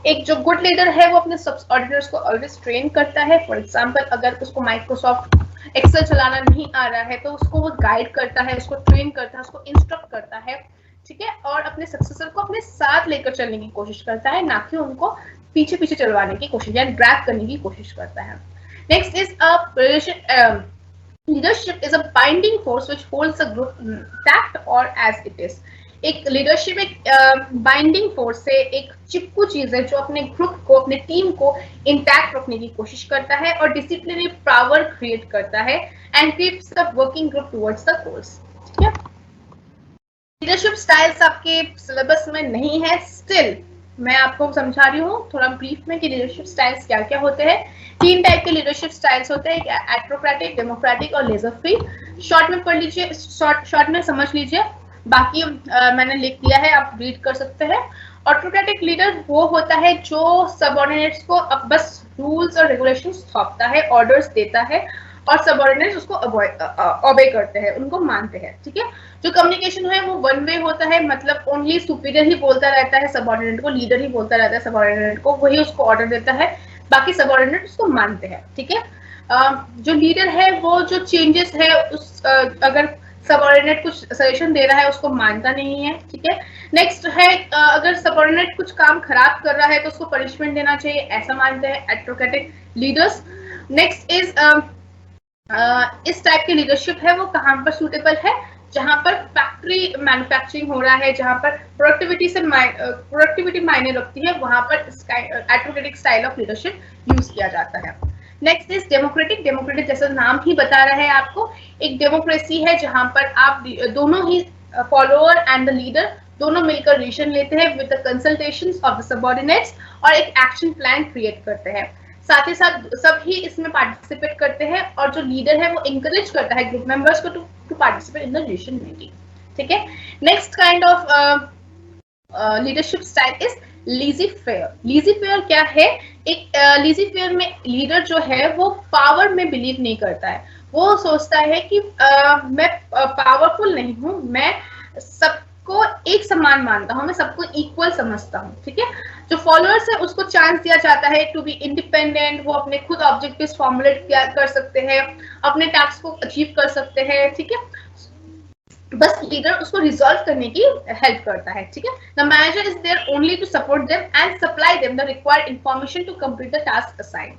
एक जो गुड लीडर है वो अपने सबऑर्डिनेट्स को ऑलवेज ट्रेन करता है। फॉर एग्जांपल, अगर उसको माइक्रोसॉफ्ट एक्सेल चलाना नहीं आ रहा है तो उसको वो गाइड करता है, उसको ट्रेन करता है, उसको इंस्ट्रक्ट करता है। ठीक है। और अपने सक्सेसर को अपने साथ लेकर चलने की कोशिश करता है, ना कि उनको पीछे पीछे चलवाने की कोशिश या ड्रैग करने की कोशिश करता है। Next is a leadership is a binding force which holds a group intact or as it is। एक लीडरशिप एक बाइंडिंग फोर्स है, एक चिपकू चीज है जो अपने ग्रुप को, अपने टीम को इंटैक्ट रखने की कोशिश करता है और डिसिप्लिनरी पावर क्रिएट करता है and keeps the working group towards the goals. ठीक है। लीडरशिप स्टाइल्स आपके सिलेबस में नहीं है, स्टिल मैं आपको समझा रही हूँ थोड़ा ब्रीफ में कि लीडरशिप स्टाइल्स क्या क्या होते हैं। 3 टाइप के लीडरशिप स्टाइल्स होते हैं, एट्रोक्रेटिक, डेमोक्रेटिक और लेजर फ्री। शॉर्ट में पढ़ लीजिए, शॉर्ट में समझ लीजिए, बाकी मैंने लिख दिया है, आप रीड कर सकते हैं। ऑटोक्रेटिक लीडर वो होता है जो सबऑर्डिनेट्स को अब बस रूल्स और रेगुलेशंस थोपता है, ऑर्डर्स देता है और सबऑर्डिनेट्स उसको ओबे करते हैं, उनको मानते हैं। ठीक है। जो कम्युनिकेशन है वो वन वे होता है, मतलब ओनली सुपीरियर ही बोलता रहता है सबऑर्डिनेट को, लीडर ही बोलता रहता है सबऑर्डिनेट को, वही उसको ऑर्डर देता है, बाकी सबऑर्डिनेट उसको मानते हैं। ठीक है। जो लीडर है वो जो चेंजेस है उस अगर सबऑर्डिनेट कुछ सजेशन दे रहा है उसको मानता नहीं है। ठीक है। नेक्स्ट है अगर सबऑर्डिनेट कुछ काम खराब कर रहा है तो उसको पनिशमेंट देना चाहिए, ऐसा मानते हैं एट्रोक्रेटिक लीडर्स। नेक्स्ट इज इस टाइप की लीडरशिप है वो कहाँ पर सूटेबल है, जहां पर फैक्ट्री मैन्युफैक्चरिंग हो रहा है, जहां पर प्रोडक्टिविटी मायने रखती है, वहां पर एट्रोक्रेटिक स्टाइल ऑफ लीडरशिप यूज किया जाता है। Next is democratic. डेमोक्रेटिक जैसा नाम ही बता रहा है आपको, एक डेमोक्रेसी है जहां पर आप दोनों ही फॉलोअर एंड द लीडर दोनों मिलकर डिसीजन लेते हैं with the consultations of the subordinates और एक एक्शन प्लान क्रिएट करते हैं। साथ ही साथ सब ही इसमें पार्टिसिपेट करते हैं और जो लीडर है वो इंकरेज करता है ग्रुप मेंबर्स को to participate in the decision making. ठीक है। Next kind of leadership style is laissez faire. Laissez faire क्या है, एक लीजी फेयर में लीडर जो है वो पावर में बिलीव नहीं करता है, वो सोचता है कि मैं पावरफुल नहीं हूँ, मैं सबको एक समान मानता हूँ, मैं सबको इक्वल समझता हूँ। ठीक है। जो फॉलोअर्स है उसको चांस दिया जाता है टू बी इंडिपेंडेंट, वो अपने खुद ऑब्जेक्टिव्स फॉर्मुलेट कर सकते हैं, अपने टास्क को अचीव कर सकते हैं। ठीक है। बस लीडर उसको रिजॉल्व करने की हेल्प करता है। ठीक है। The manager is there only to support them and supply them the required information to complete the task assigned.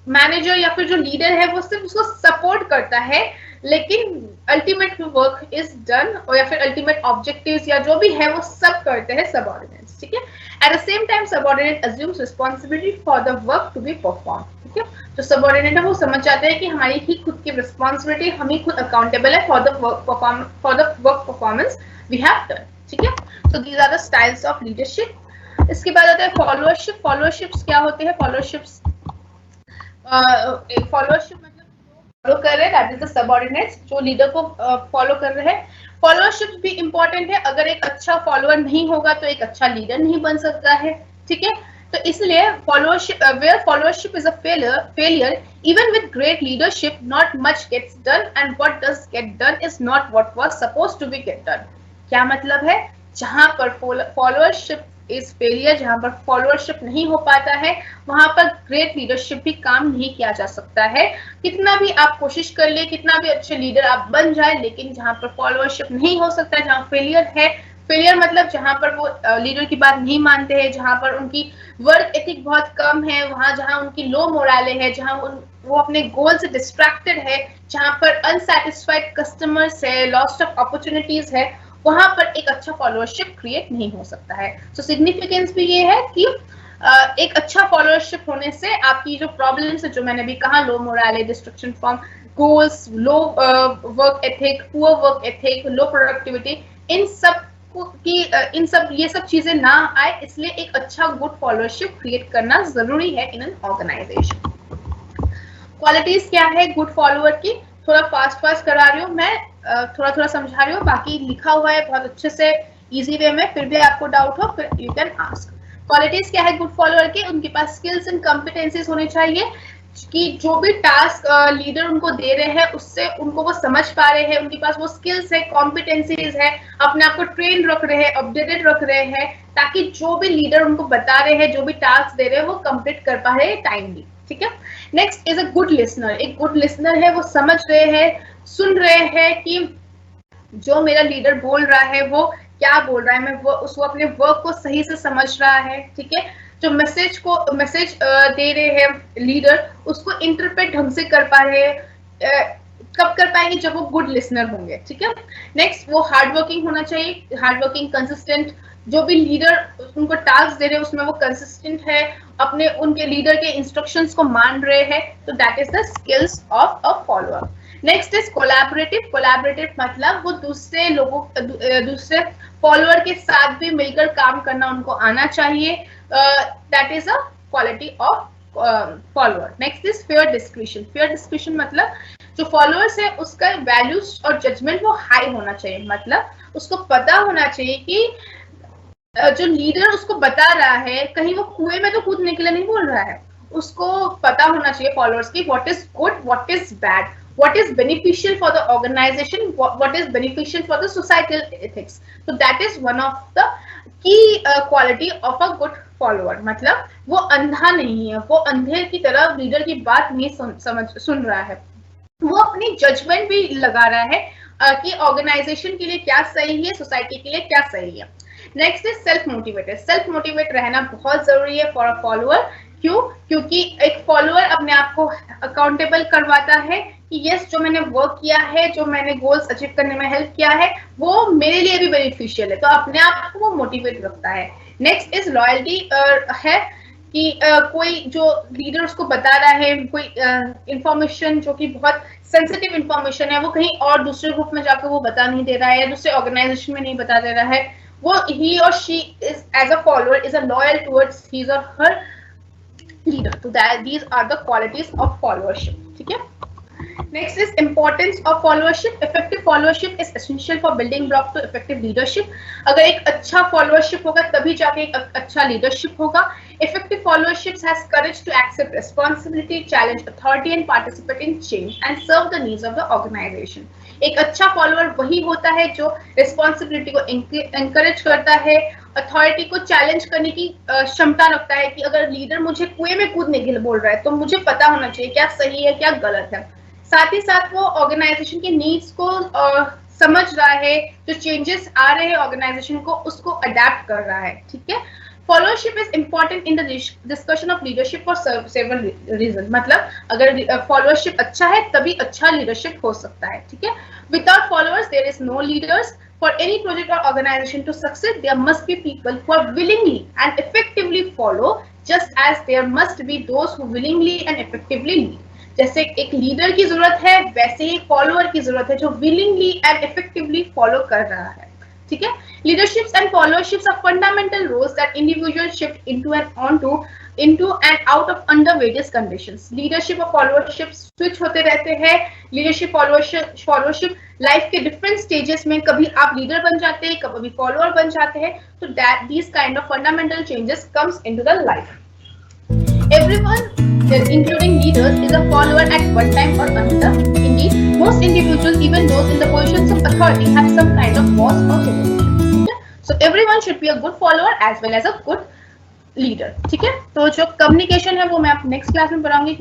Manager या फिर जो लीडर है वो सिर्फ उसको सपोर्ट करता है, लेकिन अल्टीमेट वर्क इज डन, और या फिर अल्टीमेट ऑब्जेक्टिव्स या जो भी है वो सब करते हैं सबऑर्डिनेट्स। ठीक है। At the same time subordinate assumes responsibility for the work to be perform. ठीक है। जो सबऑर्डिनेट है वो समझ जाते हैं कि हमारी ही खुद की रिस्पांसिबिलिटी, हम ही खुद अकाउंटेबल है for the work performance we have done. ठीक है। So these are the styles of leadership. इसके बाद आता है फॉलोअरशिप। फॉलोअरशिप्स क्या होते हैं? फॉलोअरशिप्स फॉलोअरशिप मतलब फॉलो कर रहे हैं, दैट इज द सबऑर्डिनेट्स, जो लीडर को फॉलो कर रहे हैं। फॉलोअरशिप भी इंपॉर्टेंट है, अगर एक अच्छा फॉलोअर नहीं होगा तो एक अच्छा लीडर नहीं बन सकता है। ठीक है। तो इसलिए followership, where followership is a failure even with great leadership, not much gets done and what does get done is not what was supposed to be get done. क्या मतलब है? जहां पर फॉलोअरशिप इज फेलियर, जहां पर followership नहीं हो पाता है वहां पर ग्रेट लीडरशिप भी काम नहीं किया जा सकता है। कितना भी आप कोशिश कर ले, कितना भी अच्छे लीडर आप बन जाए, लेकिन जहां पर फॉलोअरशिप नहीं हो सकता, जहां फेलियर है, फेलियर मतलब जहां पर वो लीडर की बात नहीं मानते हैं, जहां पर उनकी वर्क एथिक बहुत कम है, वहां जहां उनकी लो मोराले है, जहां वो अपने गोल से डिस्ट्रैक्टेड है, जहां पर अनसेटिस्फाइड कस्टमर्स है, लॉस्ट ऑफ अपॉर्चुनिटीज है, वहां पर एक अच्छा फॉलोअरशिप क्रिएट नहीं हो सकता है। सो सिग्निफिकेंस भी ये है कि एक अच्छा फॉलोअरशिप होने से आपकी जो प्रॉब्लम्स है, जो मैंने भी कहा, low morale, distraction from goals, low work ethic, poor work ethic, low productivity, इन सब ये सब चीजें ना आए, इसलिए एक अच्छा गुड फॉलोअरशिप क्रिएट करना जरूरी है इन एन ऑर्गेनाइजेशन। क्वालिटीज क्या है गुड फॉलोअर की? थोड़ा फास्ट करा रही हूँ मैं, थोड़ा समझा रही हूँ, बाकी लिखा हुआ है बहुत अच्छे से इजी वे में, फिर भी आपको डाउट हो फिर यू कैन आस्क। क्वालिटीज क्या है गुड फॉलोअर की? उनके पास स्किल्स एंड कॉम्पिटेंसीज होने चाहिए कि जो भी टास्क लीडर उनको दे रहे हैं उससे उनको वो समझ पा रहे हैं, उनके पास वो स्किल्स है, कॉम्पिटेंसीज है, अपने आप को ट्रेन रख रहे हैं, अपडेटेड रख रहे हैं, ताकि जो भी लीडर उनको बता रहे हैं, जो भी टास्क दे रहे हैं, वो कंप्लीट कर पा रहे हैं टाइमली। ठीक है। Next is a good listener. एक गुड लिसनर है, वो समझ रहे हैं, सुन रहे हैं कि जो मेरा लीडर बोल रहा है वो क्या बोल रहा है, मैं वो उसको अपने वर्क को सही से समझ रहा है। ठीक है। जो मैसेज दे रहे हैं लीडर, उसको इंटरप्रेट ढंग से कर पा रहे हैं। कब कर पाएंगे? जब वो गुड लिसनर होंगे। ठीक है। नेक्स्ट, वो हार्ड वर्किंग होना चाहिए, हार्ड वर्किंग, कंसिस्टेंट। जो भी लीडर उनको टास्क दे रहे हैं उसमें वो कंसिस्टेंट है, अपने उनके लीडर के इंस्ट्रक्शंस को मान रहे हैं, तो that is the skills of a follower. Next is collaborative. Collaborative मतलब वो दूसरे फॉलोअर के साथ भी मिलकर काम करना उनको आना चाहिए, that is a quality of follower. Next is fair description. Fair description मतलब जो फॉलोअर्स है उसका वैल्यूज और जजमेंट वो हाई होना चाहिए, मतलब उसको पता होना चाहिए कि जो लीडर उसको बता रहा है कहीं वो कुएं में तो कूदने के लिए नहीं बोल रहा है, उसको पता होना चाहिए फॉलोअर्स की what is good, what is bad, what is beneficial for the organization, what is beneficial for the societal ethics. So that is one of the key quality of a good follower. मतलब वो अंधा नहीं है, वो अंधे की तरह leader की बात नहीं सुन रहा है, वो अपनी जजमेंट भी लगा रहा है कि ऑर्गेनाइजेशन के लिए क्या सही है, सोसाइटी के लिए क्या सही है। Next is self motivated. Self motivate रहना बहुत जरूरी है फॉर अ फॉलोअर। क्यों? क्योंकि एक फॉलोअर अपने आप को अकाउंटेबल करवाता है कि यस, जो मैंने वर्क किया है, जो मैंने गोल्स अचीव करने में हेल्प किया है, वो मेरे लिए भी बेनिफिशियल है, तो अपने आप को वो मोटिवेट रखता है। नेक्स्ट इज लॉयल्टी है कि कोई जो लीडर उसको बता रहा है, कोई इंफॉर्मेशन जो कि बहुत सेंसिटिव इंफॉर्मेशन है, वो कहीं और दूसरे ग्रुप में जाकर वो बता नहीं दे रहा है, या दूसरे ऑर्गेनाइजेशन में नहीं बता दे रहा है, वो he or she is as a follower is a loyal towards his or her leader. So that these are the qualities of followership. ठीक है। Next is importance of followership. Effective followership is essential for building block to effective leadership. अगर एक अच्छा followership होगा तभी जाके एक अच्छा leadership होगा। Effective followership has courage to accept responsibility, challenge authority and participate in change and serve the needs of the organization. एक अच्छा follower वही होता है जो responsibility को encourage करता है, अथॉरिटी को चैलेंज करने की क्षमता रखता है कि अगर लीडर मुझे कुएं में कूदने के लिए बोल रहा है तो मुझे पता होना चाहिए क्या सही है क्या गलत है। साथ ही साथ वो ऑर्गेनाइजेशन के नीड्स को समझ रहा है, जो चेंजेस आ रहे हैं ऑर्गेनाइजेशन को उसको अडेप्ट कर रहा है। ठीक है। Followership is important in the discussion of leadership for several reason. मतलब अगर फॉलोअरशिप अच्छा है तभी अच्छा लीडरशिप हो सकता है। ठीक है। Without followers there is no leaders. For any project or organization to succeed, there must be people who are willingly and effectively follow, just as there must be those who willingly and effectively lead. जैसे एक leader की जरूरत है, वैसे ही follower की जरूरत है जो willingly and effectively follow कर रहा है। ठीक है। Leaderships and followerships are fundamental roles that individuals shift into and out of under various conditions. Leadership और followership switch होते रहते हैं। Leadership followership लाइफ के डिफरेंट स्टेजेस में कभी आप लीडर बन जाते हैं, कभी फॉलोअर बन जाते हैं, तो that these kind of fundamental changes comes into the life. Everyone, including leaders, is a follower at one time or another. Indeed, most individuals, even those in the positions of authority, have some kind of boss or supervision. So everyone should be a good follower as well as a good leader. ठीक है, तो जो communication है वो मैं आप next class में पढ़ाऊंगी।